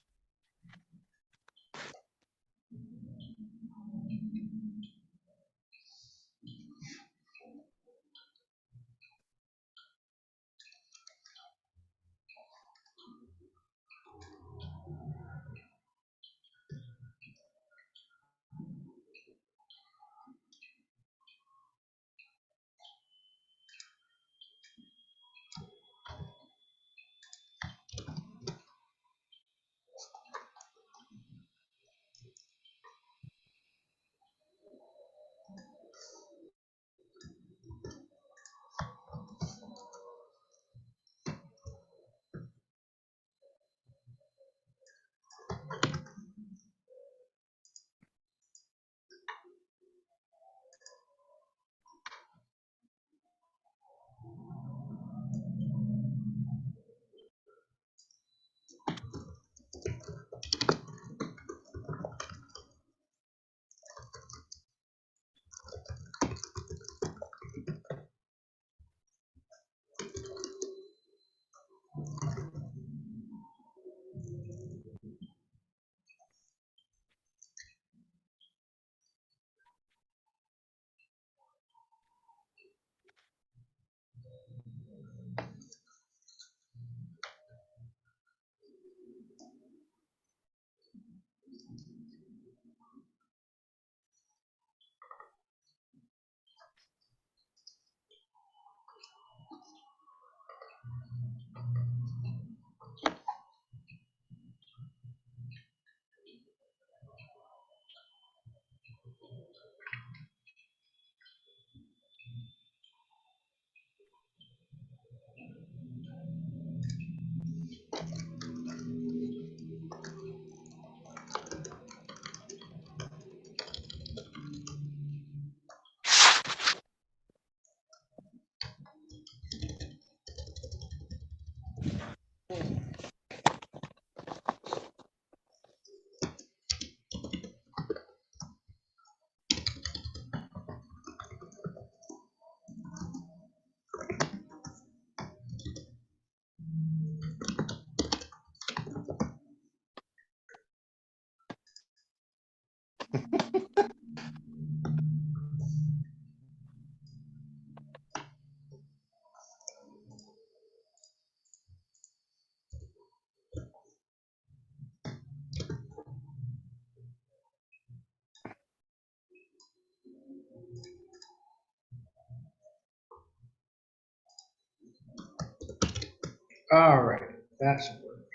All right, that should work.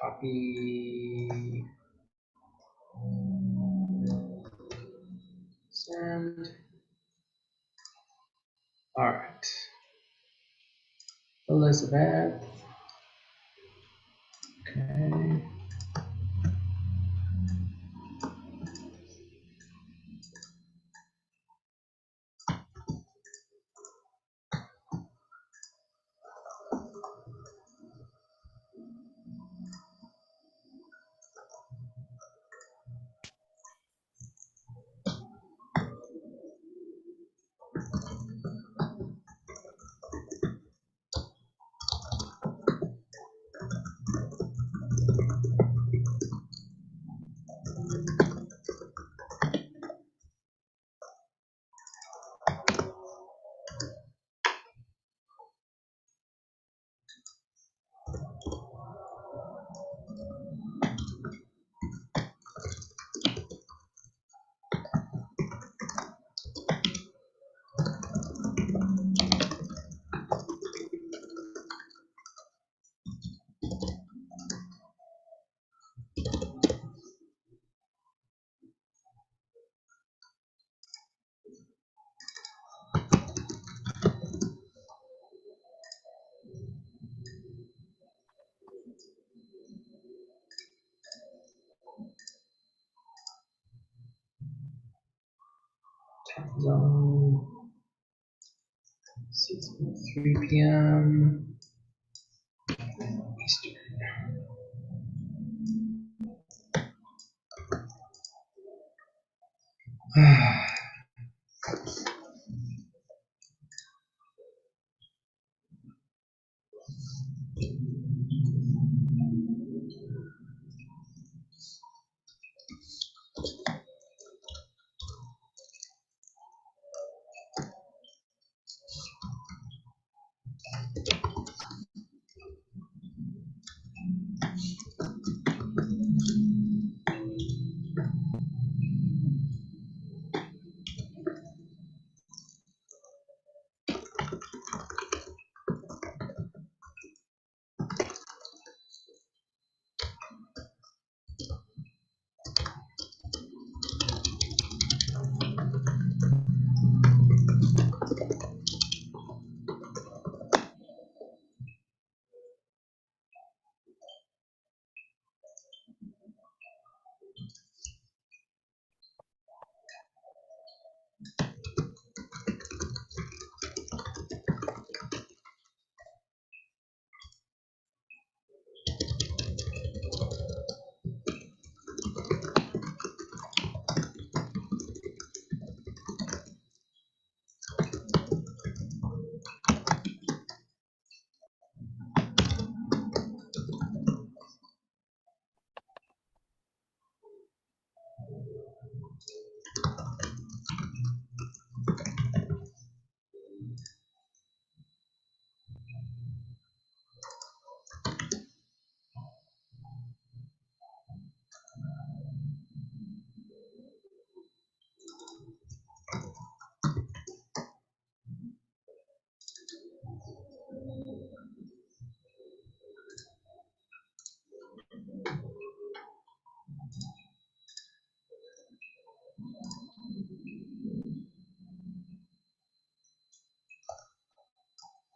Copy. Send. All right. Elizabeth. Okay. zone 6:03 p.m. Eastern.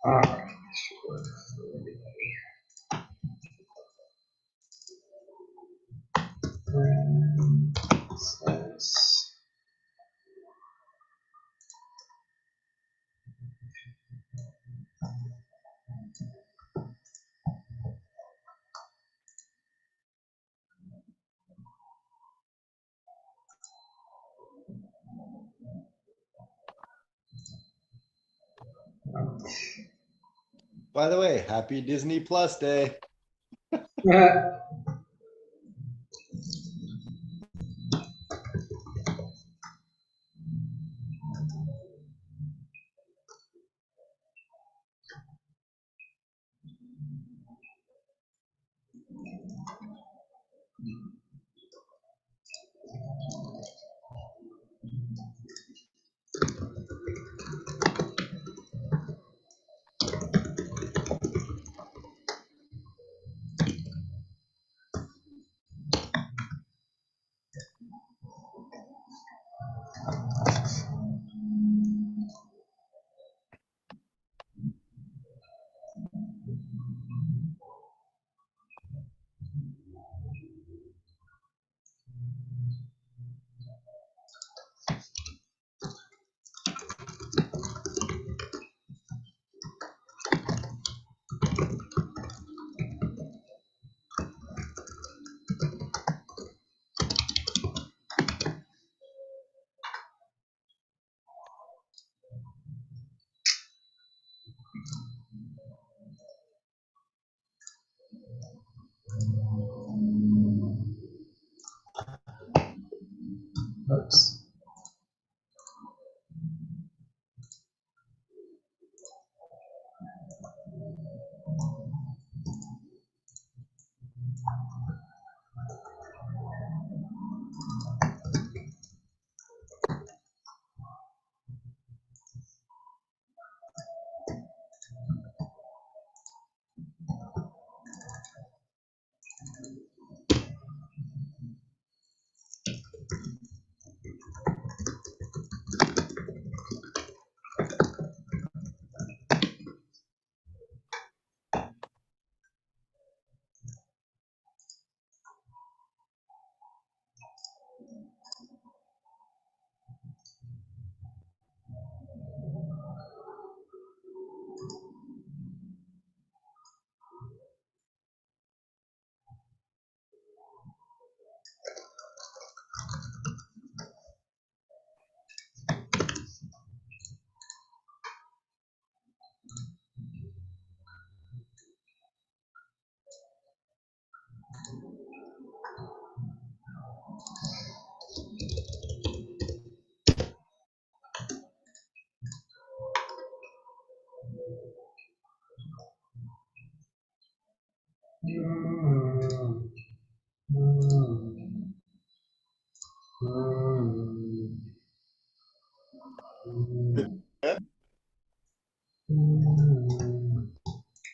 All right. Says By the way, happy Disney Plus Day.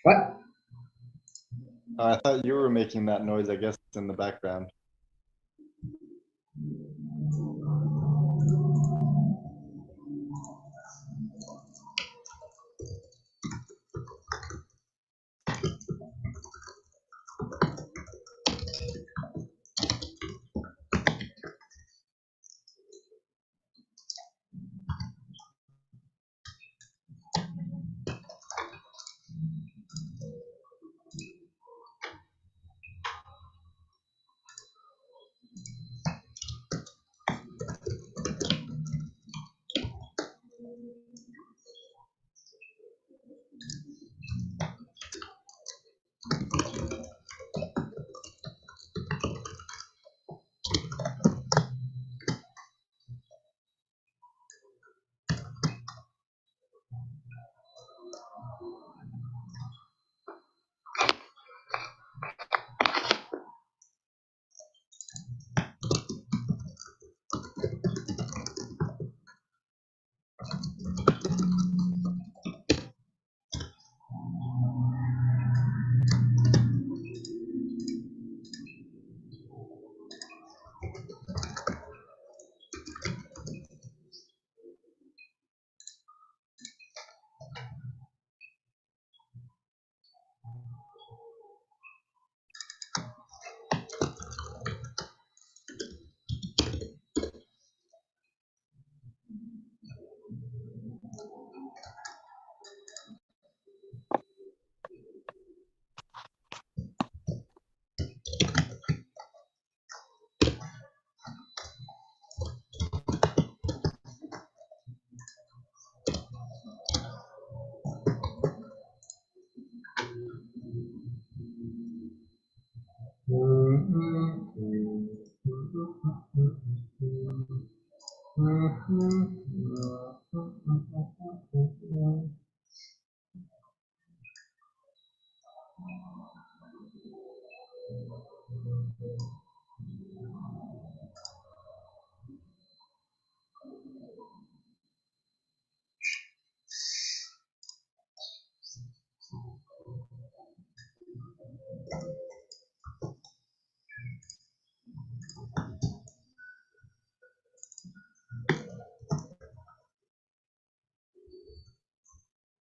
What? I thought you were making that noise, I guess, in the background.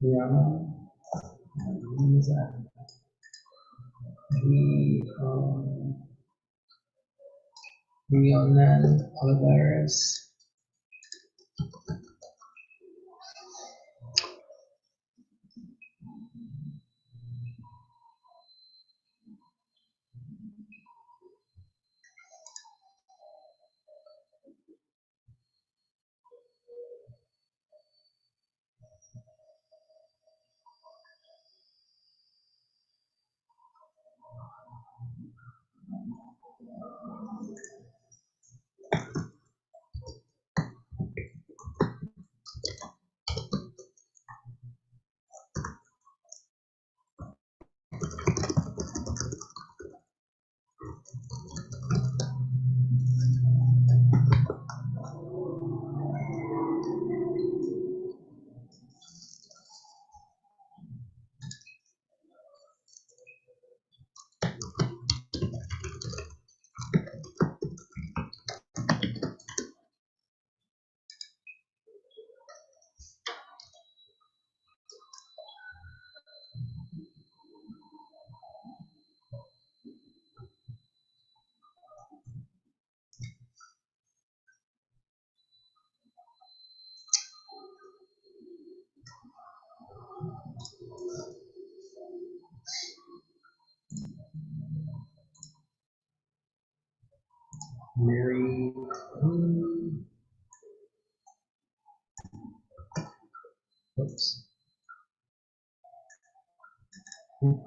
Yeah. What is that? Leonel Olivares. Mary. Oops. Oops.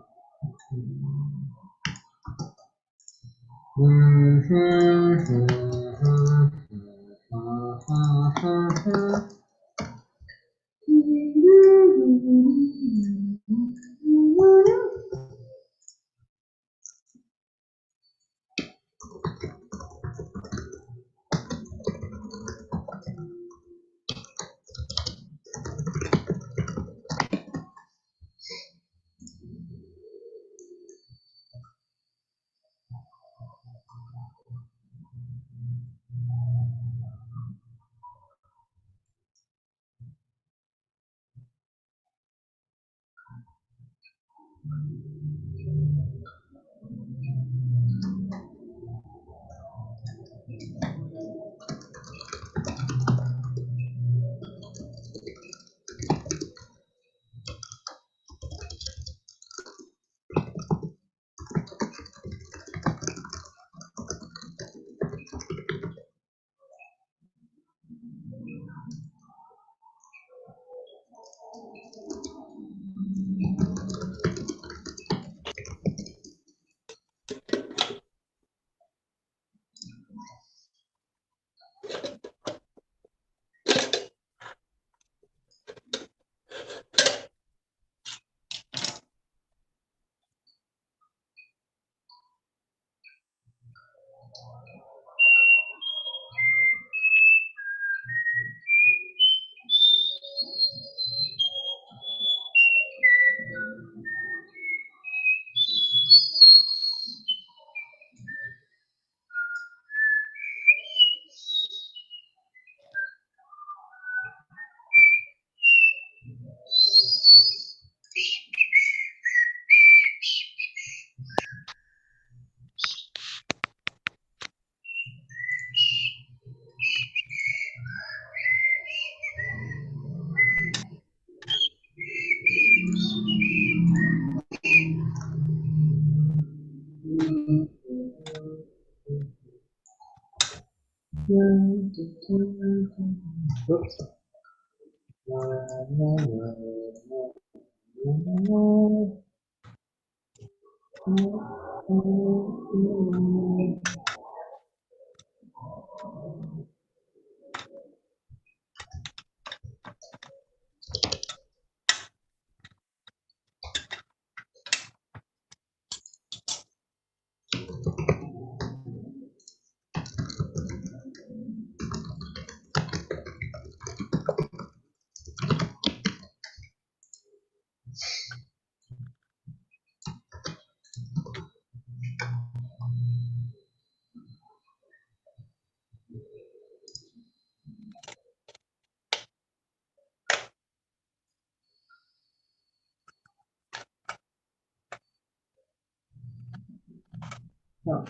No,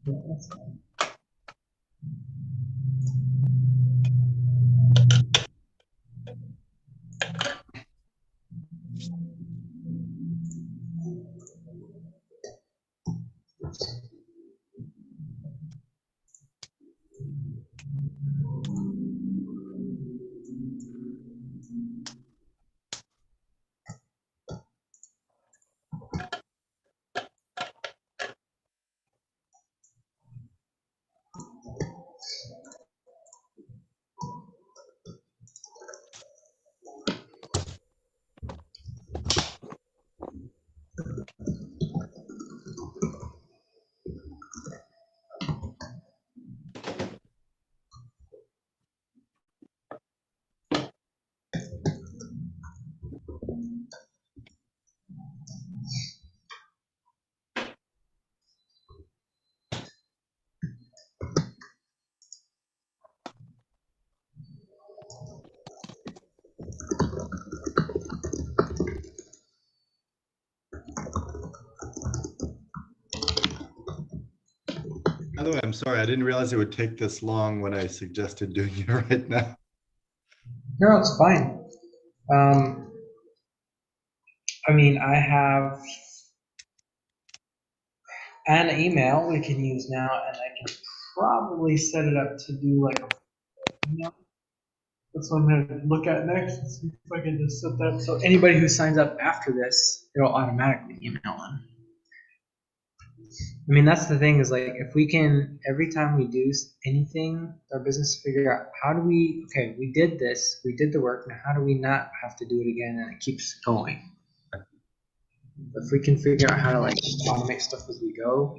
no, that's fine. By the way, I'm sorry, I didn't realize it would take this long when I suggested doing it right now. No, it's fine. I mean, I have an email we can use now, and I can probably set it up to do like a, that's what I'm gonna look at next and see if I can just set that so anybody who signs up after this, it'll automatically email them. I mean, that's the thing is like if we can every time we do anything, our business figure out how do we okay, we did this, we did the work, now how do we not have to do it again and it keeps going? If we can figure out how to like automate stuff as we go,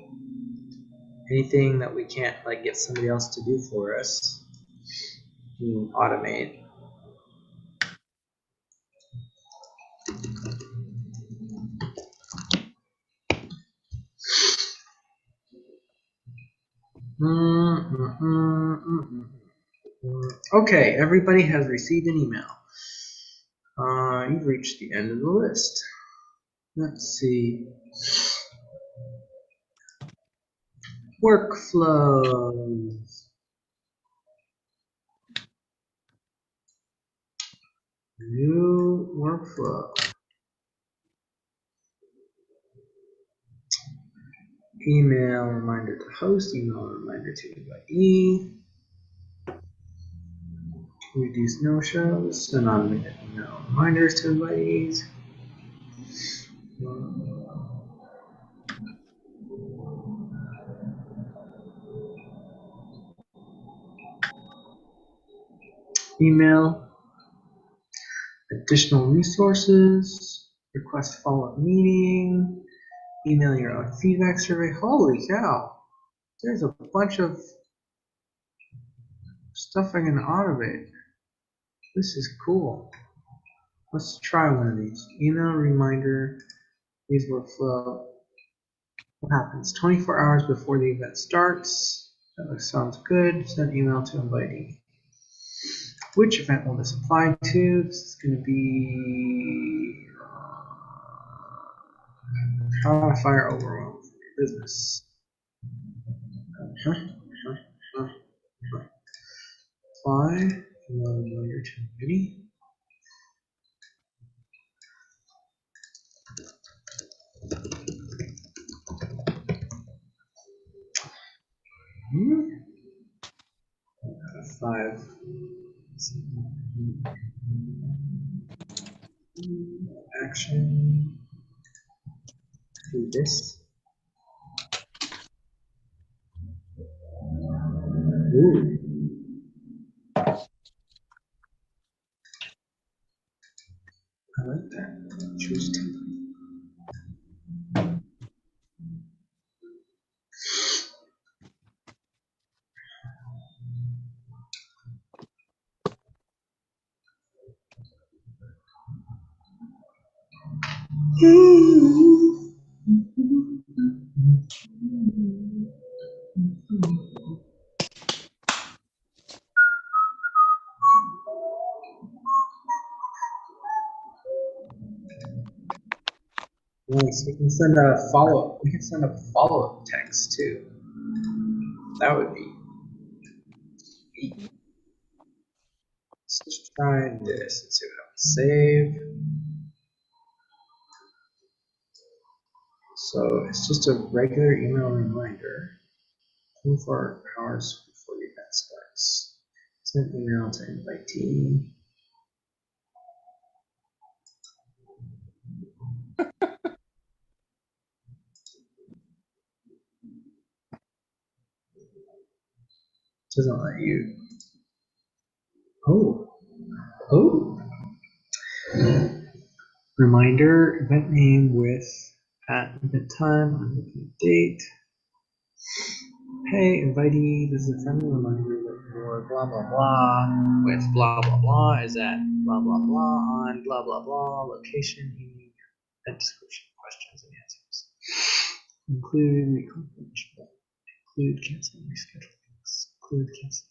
anything that we can't like get somebody else to do for us, we can automate. Okay, everybody has received an email. You've reached the end of the list. Let's see. Workflows. New workflow. Email reminder to host, email reminder to invitee. Reduce no-shows, send automated email reminders to invitees. Email additional resources, request follow-up meeting, email your own feedback survey. Holy cow, there's a bunch of stuff I can automate. This is cool. Let's try one of these. Email reminder, use workflow. What happens? 24 hours before the event starts. That sounds good. Send email to invitee. Which event will this apply to? This is going to be how to fire overwhelm for your business. Apply. Email reminder to invitee. Five. Action. Do this. Ooh. I like that. Choose template. Nice. We can send a follow-up. We can send a follow-up text too. That would be neat. Let's just try this and see what happens. Save. So it's just a regular email reminder. 24 hours before the event starts. Send email to invitee. Doesn't let you. Oh. Reminder, event name with at event time, I'm looking at date. Hey, invitee, this is a friendly reminder that your blah blah blah with blah blah blah is at blah blah blah on blah blah blah location. Event description, questions and answers. Include reconfirmation. Include cancel reschedule. Include cancellation.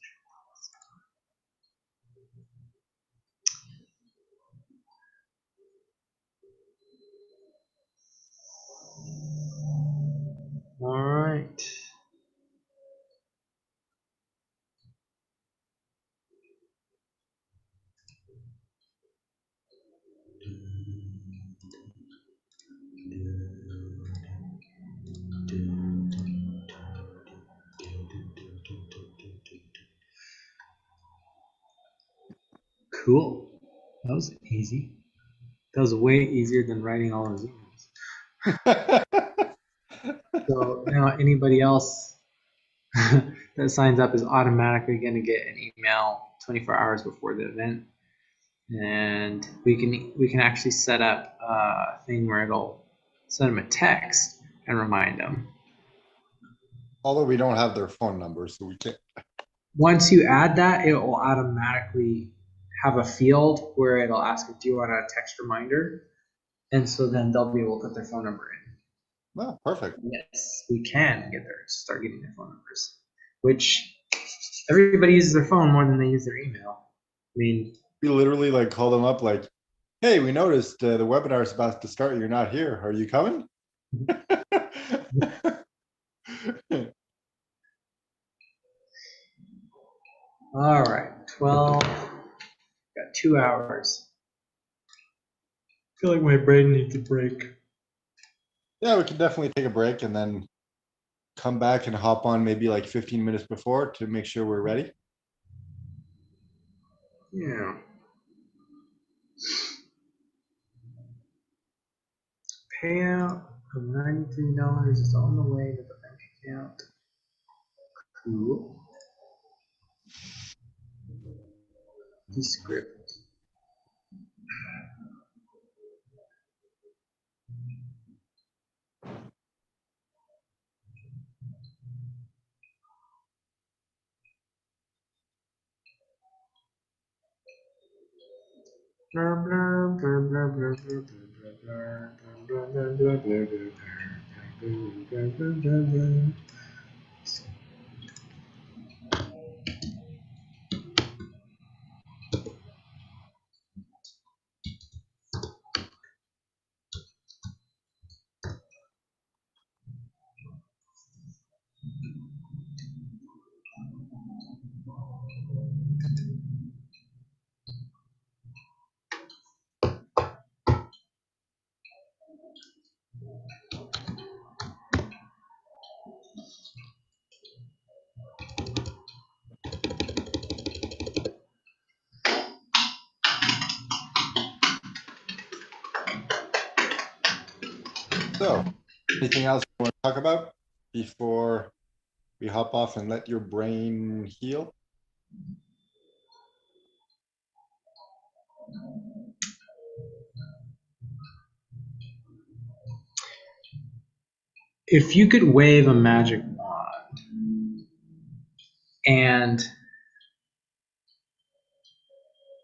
All right. Cool. That was easy. That was way easier than writing all those emails. So now anybody else that signs up is automatically going to get an email 24 hours before the event, and we can actually set up a thing where it'll send them a text and remind them. Although we don't have their phone number, so we can't. Once you add that, it will automatically have a field where it'll ask if do you want a text reminder, and so then they'll be able to put their phone number in. Oh, perfect. Yes, we can start getting their phone numbers, which everybody uses their phone more than they use their email. I mean, We literally like call them up like, hey, we noticed the webinar is about to start. You're not here. Are you coming? all right, 12, got 2 hours. I feel like my brain needs a break. Yeah, we can definitely take a break and then come back and hop on maybe like 15 minutes before to make sure we're ready. Yeah. Payout of $93 is on the way to the bank account. Cool. Descript. Blur, blur, blur, blur, blur, blur, blur, blur, blur, blur, blur, blur, blur, blur, blur, blur. So, anything else you want to talk about before we hop off and let your brain heal? If you could wave a magic wand and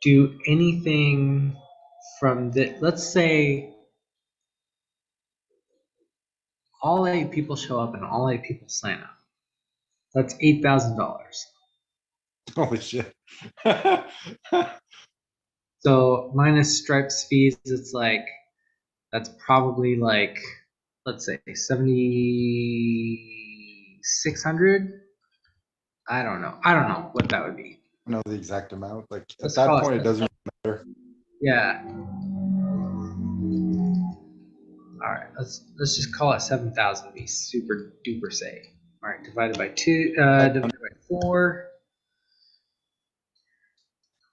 do anything from the, let's say all 8 people show up and all 8 people sign up. That's $8,000. Holy shit. So minus Stripe's fees, it's like, that's probably like, let's say 7,600. I don't know what that would be. I don't know the exact amount. Like at Let's that call point, it doesn't matter. Yeah. All right, let's just call it 7,000. Be super duper safe. All right, divided by 2, divided by 4.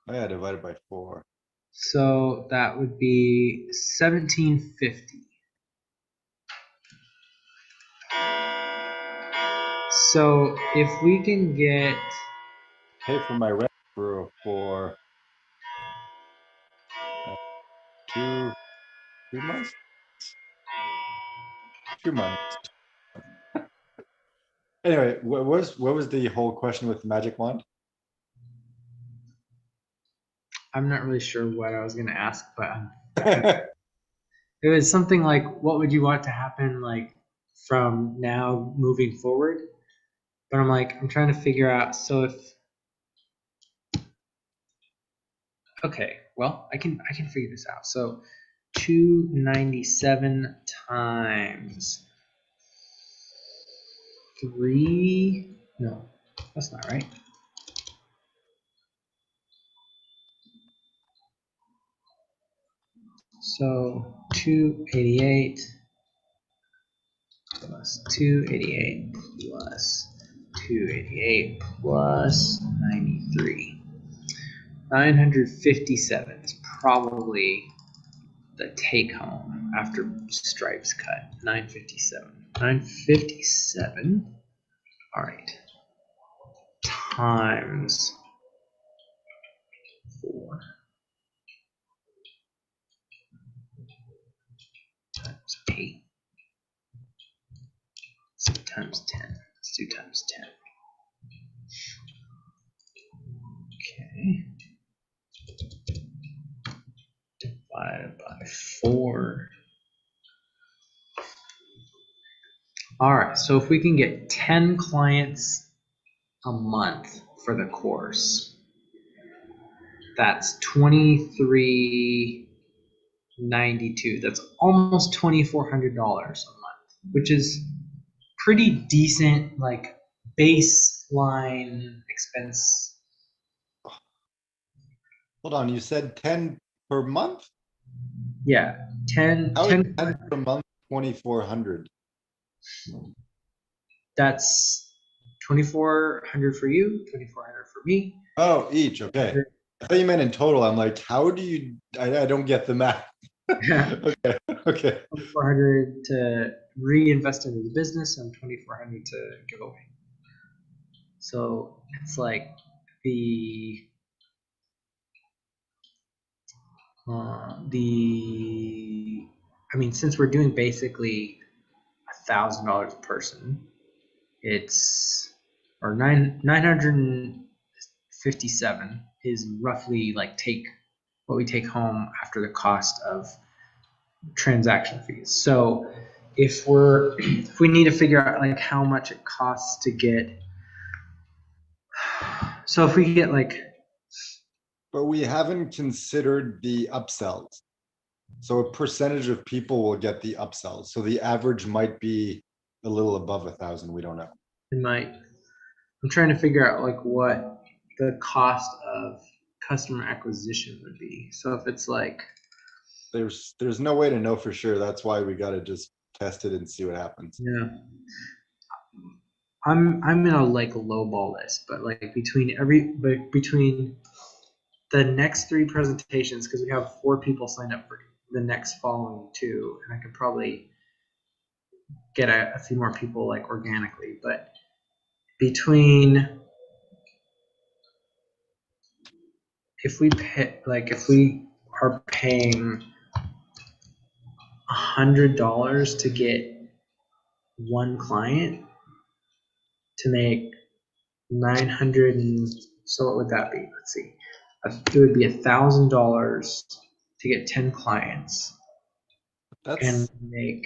Oh yeah, divided by 4. So that would be 1,750. So if we can get, Pay for my rent for 2 months. 2 months. Anyway, what was the whole question with the magic wand? I'm not really sure what I was going to ask, but it was something like, what would you want to happen like from now moving forward? But I'm like, I'm trying to figure out. So if, okay, well, I can figure this out. So 297 times 3. No, that's not right. So 288 plus 288 plus 288 plus 93. $957 is probably the take home after Stripe's cut. 957. 957. All right. Times 4 times 8. So times 10. Let's do times 10. Okay. Divided by 4. All right. So if we can get 10 clients a month for the course, that's 23.92. That's almost $2,400 a month, which is pretty decent, like baseline expense. Hold on, you said 10 per month? Yeah, 10, How is 10 10 per month 2,400? That's 2,400 for you, 2,400 for me. Oh, each, okay. I thought you meant in total. I'm like, how do you, I don't get the math. Okay, okay. 2,400 to reinvest into the business and 2,400 to give away. So it's like the I mean, since we're doing basically $1,000 a person, it's or 957 is roughly like what we take home after the cost of transaction fees. So if we need to figure out like how much it costs to get, so if we get like, But we haven't considered the upsells. So a percentage of people will get the upsells. So the average might be a little above 1,000. We don't know. I'm trying to figure out like what the cost of customer acquisition would be. So if it's like, There's no way to know for sure. That's why we got to just test it and see what happens. yeah, I'm in a like lowball list, but like between the next 3 presentations, because we have 4 people signed up for the next following 2, and I could probably get a few more people like organically, but between if we are paying $100 to get one client to make 900 and so what would that be? Let's see. It would be $1,000 to get 10 clients and That's make.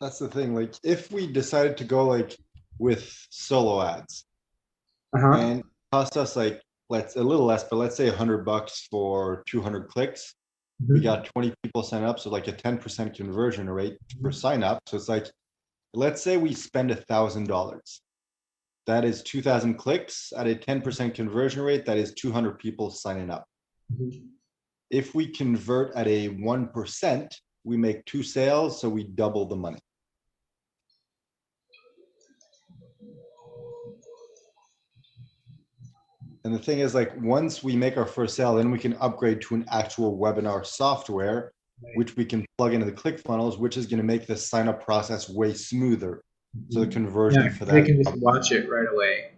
that's the thing. Like if we decided to go like with solo ads Uh-huh. and it cost us like let's a little less, but let's say $100 for 200 clicks. We Mhm. got 20 people sign up, so like a 10% conversion rate for sign up. So it's like, let's say we spend $1,000. That is 2,000 clicks at a 10% conversion rate. That is 200 people signing up. Mhm. If we convert at a 1%, we make 2 sales, so we double the money. And the thing is, like, once we make our first sale, then we can upgrade to an actual webinar software, which we can plug into the ClickFunnels, which is going to make the sign up process way smoother. So the conversion Yeah, for they that. can just watch it right away.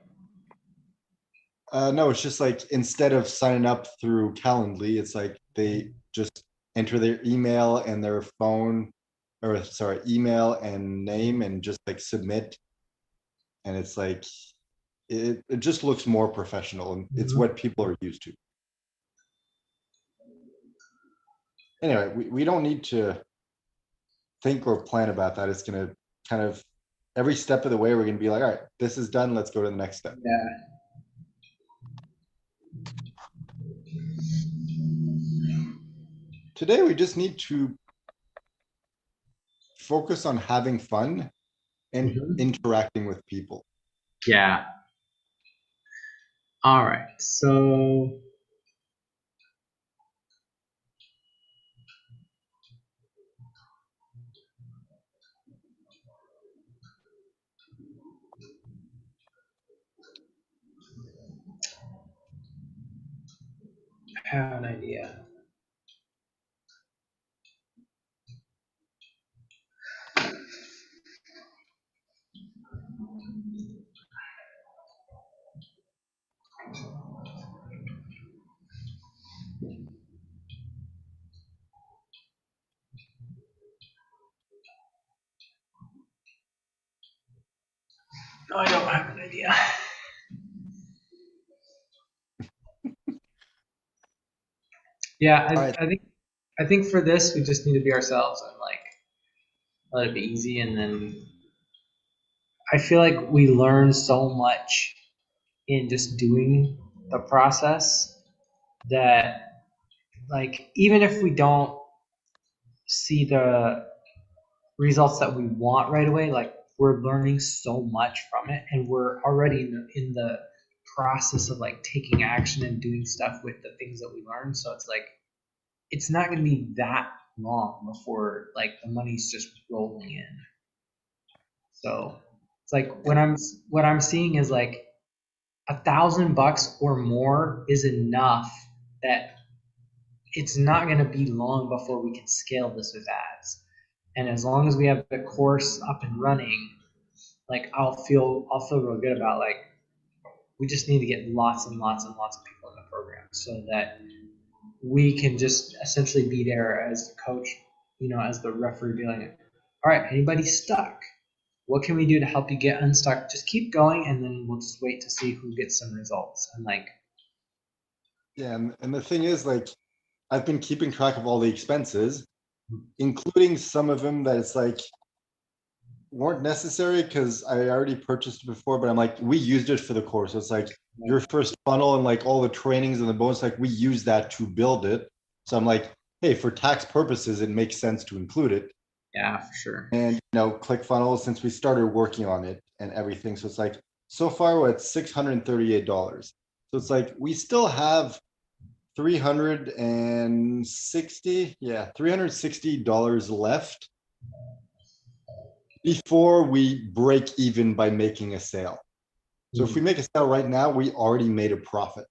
No, it's just like instead of signing up through Calendly, it's like they just enter their email and their phone, or sorry, email and name and just like submit. And it's like, it just looks more professional and it's what people are used to. Anyway, we don't need to think or plan about that. It's going to kind of every step of the way, we're going to be like, all right, this is done. Let's go to the next step. Yeah. Today, we just need to focus on having fun and interacting with people. Yeah. All right. So have an idea. No, I don't have an idea. Yeah, All right. I think for this we just need to be ourselves and like let it be easy, and then I feel like we learn so much in just doing the process that like even if we don't see the results that we want right away, like we're learning so much from it, and we're already in the process of like taking action and doing stuff with the things that we learn. So it's like it's not going to be that long before like the money's just rolling in. So it's like And what I'm seeing is like $1,000 or more is enough that it's not going to be long before we can scale this with ads. And as long as we have the course up and running, like I'll feel real good about like we just need to get lots and lots and lots of people in the program so that we can just essentially be there as the coach, you know, as the referee, be like, all right, anybody stuck? What can we do to help you get unstuck? Just keep going, and then we'll just wait to see who gets some results. And like, yeah, and the thing is, like, I've been keeping track of all the expenses, including some of them that it's like weren't necessary because I already purchased it before, but I'm like, we used it for the course. It's like your first funnel and like all the trainings and the bonus, like we use that to build it. So I'm like, hey, for tax purposes, it makes sense to include it. yeah, for sure. And ClickFunnels, since we started working on it and everything. So it's like so far we're at $638. So it's like we still have 360 left before we break even by making a sale. So if we make a sale right now, we already made a profit.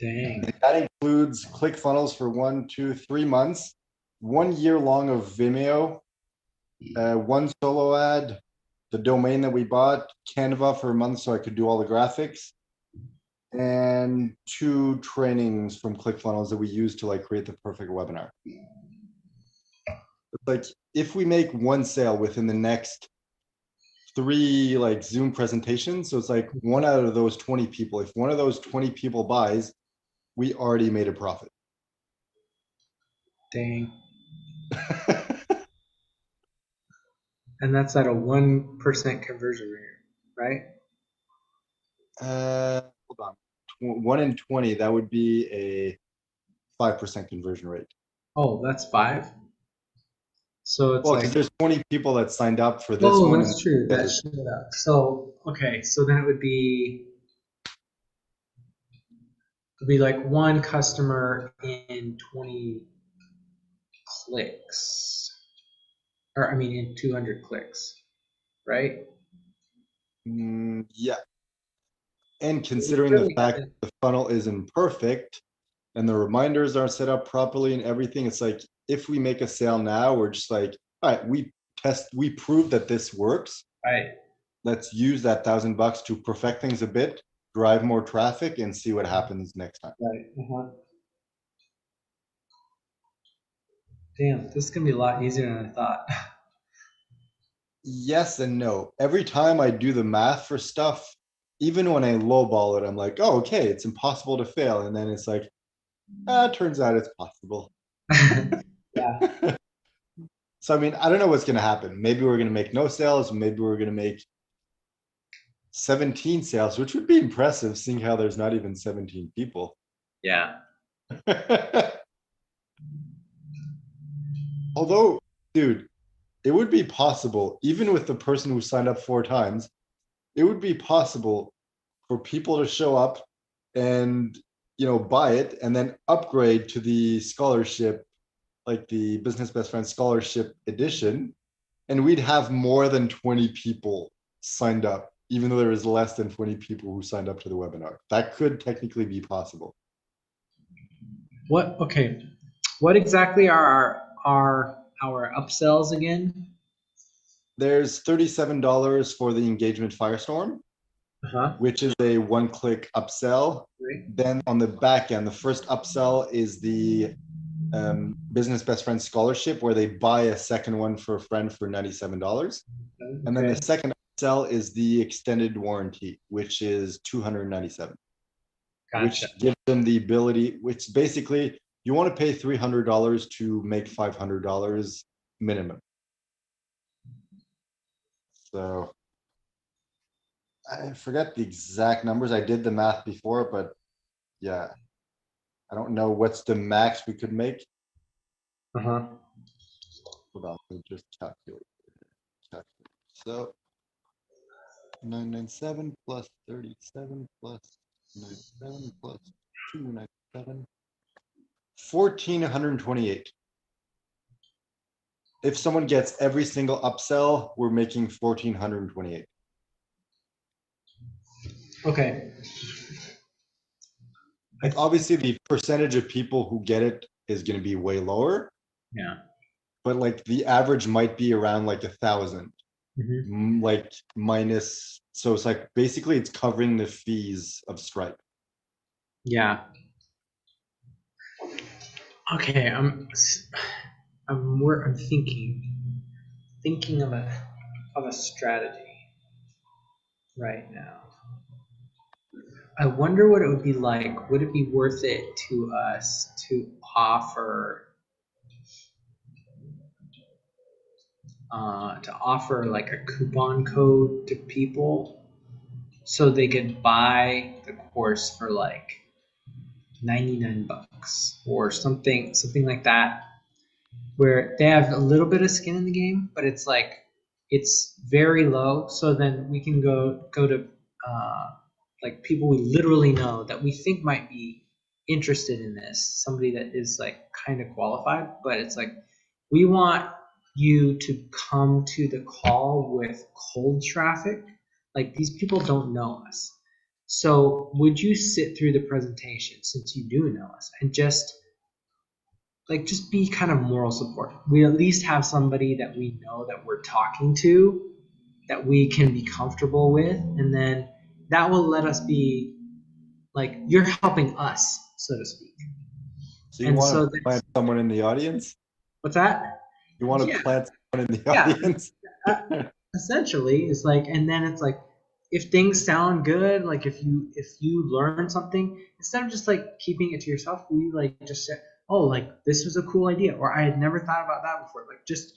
Dang. And that includes ClickFunnels for 1, 2, 3 months, 1 year long of Vimeo, one solo ad, the domain that we bought, Canva for a month so I could do all the graphics, and 2 trainings from ClickFunnels that we use to like create the perfect webinar. It's like if we make one sale within the next 3 like Zoom presentations, so it's like 1 out of those 20 people, if one of those 20 people buys, we already made a profit. Dang. And that's at a 1% conversion rate, right? Hold on. 1 in 20, that would be a 5% conversion rate. Oh, that's 5. So it's Well, because like, there's 20 people that signed up for this oh, one, and that's true. That showed up. So okay, so then it would be like one customer in 20 clicks, or I mean in 200 clicks, right? yeah. And We considering the really fact haven't. the funnel isn't perfect and the reminders aren't set up properly and everything, it's like if we make a sale now, we're just like, all right, we prove that this works. Right. Let's use that $1,000 to perfect things a bit, drive more traffic, and see what happens next time. Right. Damn, this is gonna be a lot easier than I thought. Yes and no. Every time I do the math for stuff, even when I lowball it, I'm like, oh, okay, it's impossible to fail. And then it's like, it turns out it's possible. Yeah. So, I mean, I don't know what's going to happen. Maybe we're going to make no sales. Maybe we're going to make 17 sales, which would be impressive, seeing how there's not even 17 people. Yeah. Although, dude, it would be possible, even with the person who signed up 4 times, it would be possible for people to show up and buy it and then upgrade to the scholarship, like the Business Best Friends Scholarship Edition, and we'd have more than 20 people signed up, even though there is less than 20 people who signed up to the webinar. That could technically be possible. What? Okay. What exactly are our upsells again? There's $37 for the engagement Firestorm, Uh-huh. which is a one-click upsell. Right. Then on the back end, the first upsell is the Business Best Friend Scholarship, where they buy a second one for a friend for $97. And then the Okay. second upsell is the extended warranty, which is $297, Gotcha. which gives them the ability, which basically you want to pay $300 to make $500 minimum. So I forget the exact numbers. I did the math before, but yeah, I don't know what's the max we could make. Uh-huh. Hold on, let me just calculate. So 997 plus 37 plus 97 plus 297, 1,428. If someone gets every single upsell, we're making 1,428. Okay. I Like obviously the percentage of people who get it is going to be way lower, yeah. but like the average might be around like 1,000, Hmm. like minus. So it's like basically it's covering the fees of Stripe. Yeah. Okay. I'm thinking of a strategy right now. I wonder what it would be like. Would it be worth it to us to offer like a coupon code to people so they could buy the course for like 99 bucks or something like that, where they have a little bit of skin in the game, but it's like it's very low. So then we can go to uh, like people we literally know that we think might be interested in this, somebody that is like kind of qualified, but it's like we want you to come to the call with cold traffic. Like these people don't know us. So would you sit through the presentation since you do know us and just be kind of moral support. We at least have somebody that we know that we're talking to that we can be comfortable with, and then that will let us be like you're helping us, so to speak. So you And want so to plant that's someone in the audience? what's that? You want to Yeah, plant someone in the yeah. audience? Uh, Essentially, it's like, and then it's like if things sound good, like if you learn something, instead of just like keeping it to yourself, we like just say, oh, like this was a cool idea, or I had never thought about that before. Like just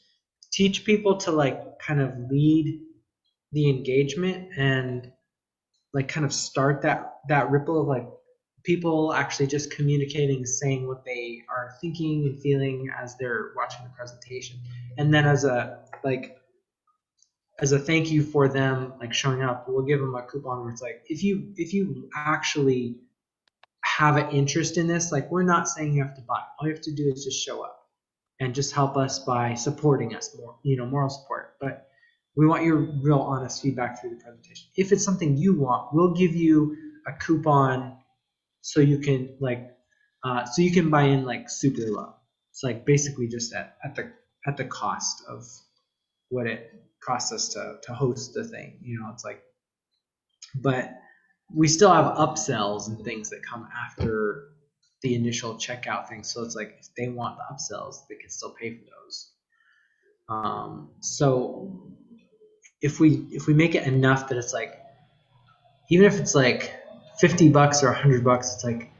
teach people to like kind of lead the engagement and like kind of start that ripple of like people actually just communicating, saying what they are thinking and feeling as they're watching the presentation, and then as a thank you for them like showing up, we'll give them a coupon where it's like if you actually have an interest in this, like we're not saying you have to buy, all you have to do is just show up and just help us by supporting us more, moral support. But we want your real honest feedback through the presentation. If it's something you want, we'll give you a coupon so you can so you can buy in like super low. It's like basically just at the cost of what it costs us to host the thing. It's like, but we still have upsells and things that come after the initial checkout thing. So it's like if they want the upsells, they can still pay for those. So if we make it enough that it's like even if it's like $50 or $100, it's like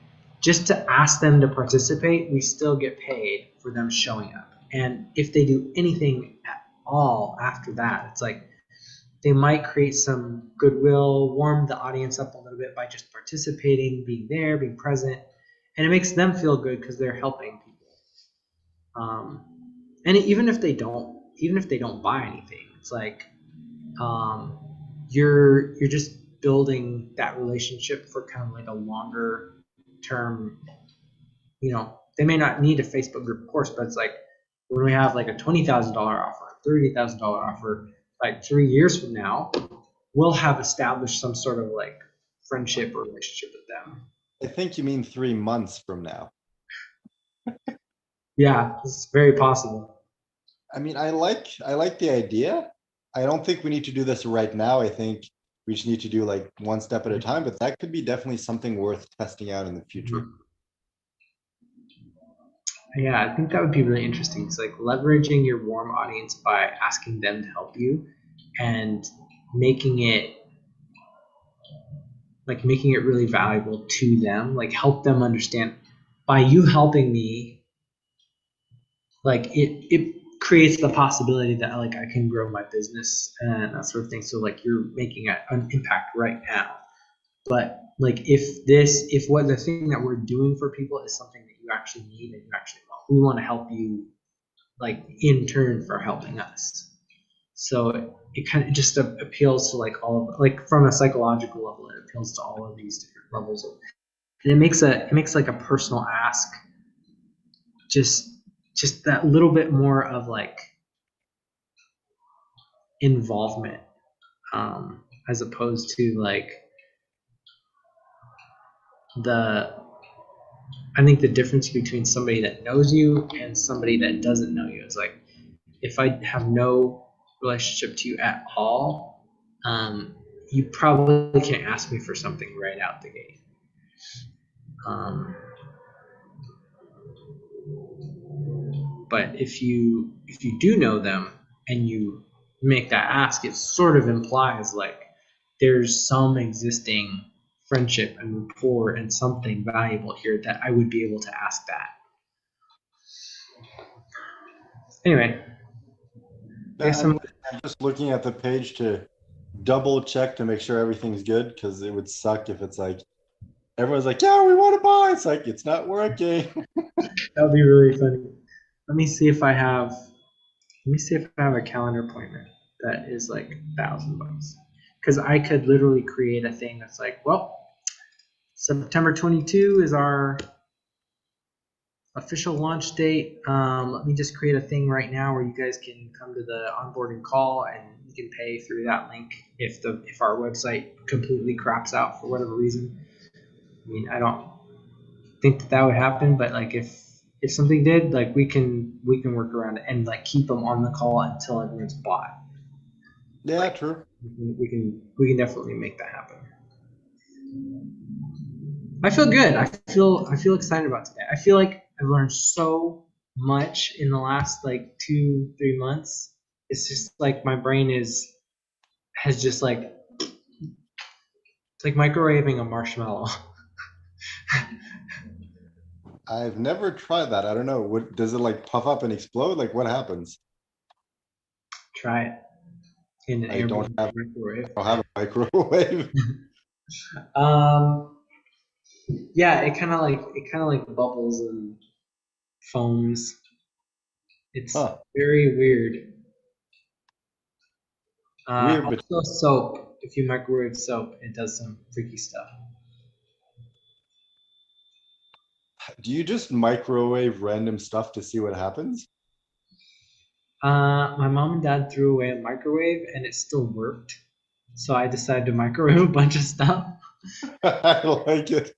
just to ask them to participate, we still get paid for them showing up. And if they do anything at all after that, it's like they might create some goodwill, warm the audience up a little bit by just participating, being there, being present, and it makes them feel good because they're helping people. Um, and even if they don't buy anything, it's like um, you're just building that relationship for kind of like a longer term. They may not need a Facebook group course, but it's like when we have like a $20,000 offer, $30,000 offer, like 3 years from now, we'll have established some sort of like friendship or relationship with them. I think you mean 3 months from now. Yeah, it's very possible. I mean, I like the idea. I don't think we need to do this right now. I think we just need to do like one step at a time, but that could be definitely something worth testing out in the future. Mhm. Yeah, I think that would be really interesting. It's like leveraging your warm audience by asking them to help you and making it making it really valuable to them, like help them understand by you helping me, like it creates the possibility that like I can grow my business and that sort of thing. So like you're making an impact right now. But like if what the thing that we're doing for people is something that you actually need and you actually want, we want to help you like in turn for helping us. So it kind of just appeals to like all of like from a psychological level, it appeals to all of these different levels of, and it makes like a personal ask just just that little bit more of like involvement, as opposed to like the I think the difference between somebody that knows you and somebody that doesn't know you is like if I have no relationship to you at all, you probably can't ask me for something right out the gate. Um, but if you do know them and you make that ask, it sort of implies like there's some existing friendship and rapport and something valuable here that I would be able to ask that. Anyway, I Yeah, guess I'm I'm just looking at the page to double check to make sure everything's good because it would suck if it's like everyone's like, yeah, we want to buy. It's like it's not working. that would be really funny. Let me see if I have let me see if I have a calendar appointment that is like $1,000. Because I could literally create a thing that's like, well, September 22 is our official launch date. Let me just create a thing right now where you guys can come to the onboarding call and you can pay through that link if our website completely craps out for whatever reason. I mean, I don't think that that would happen, but like if something did, like we can work around it and like keep them on the call until everyone's bought. Yeah, Like true. we can definitely make that happen. I feel good. I feel excited about today. I feel like I've learned so much in the last like 2 3 months. It's just like my brain is has just like it's like microwaving a marshmallow. I've never tried that. I don't know. What does it like puff up and explode? Like what happens? Try it in an I don't Airbnb have microwave. I don't have a microwave. um, yeah, it kind of like bubbles and foams. It's Huh. very weird. Weird, but Also, soap. If you microwave soap, it does some freaky stuff. do you just microwave random stuff to see what happens? My mom and dad threw away a microwave and it still worked. So I decided to microwave a bunch of stuff. I like it.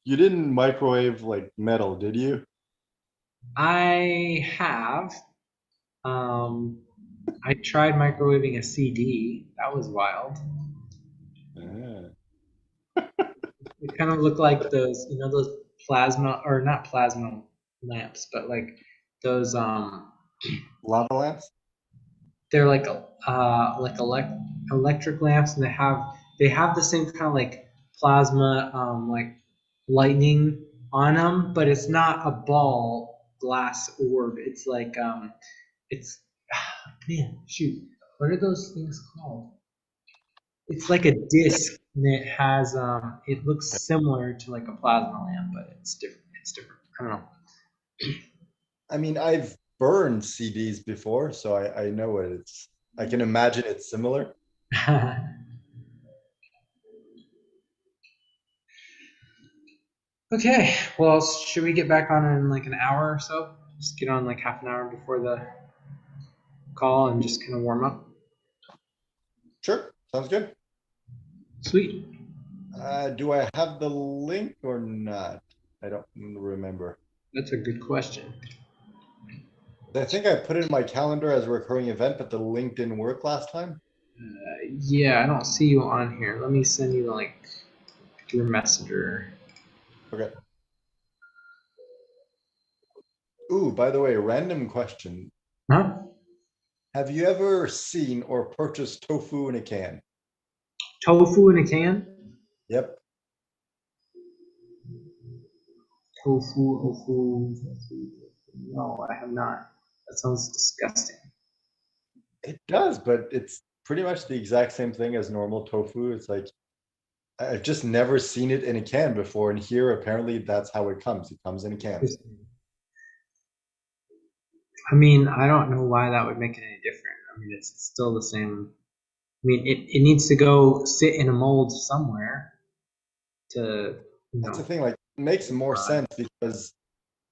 You didn't microwave like metal, did you? I have. Um, I tried microwaving a CD. That was wild. Yeah. It kind of looked like those, you know, those plasma or not plasma lamps, but those Lava lamps? they're like electric lamps, and they have the same kind of like plasma like lightning on them, but it's not a ball glass orb. It's like it's man shoot, what are those things called? It's like a disc and it has it looks similar to like a plasma lamp, but it's different. It's different. I don't I mean, I've burned CDs before, so I know what it's. I can imagine it's similar. know. Okay, well, should we get back on in like an hour or so? Just get on like half an hour before the call and just kind of warm up. Sure, sounds good. Sweet. Do I have the link or not? I don't remember. That's a good question. I think I put it in my calendar as a recurring event, but the link didn't work last time. Yeah, I don't see you on here. Let me send you the link through Messenger. Okay. Ooh, by the way, random question. Huh? Have you ever seen or purchased tofu in a can? Tofu in a can? Yep. Tofu. No, I have not. That sounds disgusting. It does, but it's pretty much the exact same thing as normal tofu. It's like I've just never seen it in a can before, and here apparently that's how it comes. It comes in a can. I mean, I don't know why that would make it any different. I mean, it's still the same. I mean, it needs to go sit in a mold somewhere to, That's the thing, like it makes more sense because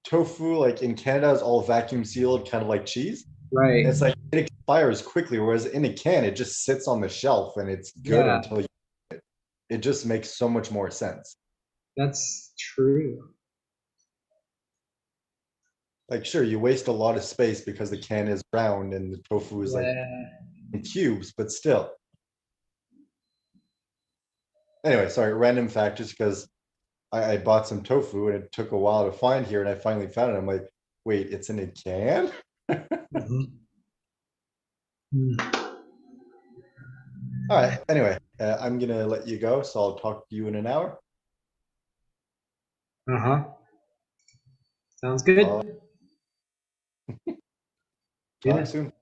tofu, like in Canada, is all vacuum sealed, kind of like cheese. right. It's like it expires quickly, whereas in a can, it just sits on the shelf and it's good Yeah, until you, it just makes so much more sense. that's true. Like, sure, you waste a lot of space because the can is round and the tofu is like Yeah. in cubes, but still. Anyway, sorry, random fact, just because I bought some tofu and it took a while to find here, and I finally found it. I'm like, wait, it's in a can? Mhm. Mm. All right. Anyway, I'm gonna let you go, so I'll talk to you in an hour. Uh-huh. Sounds Uh, good. talk Yeah. soon.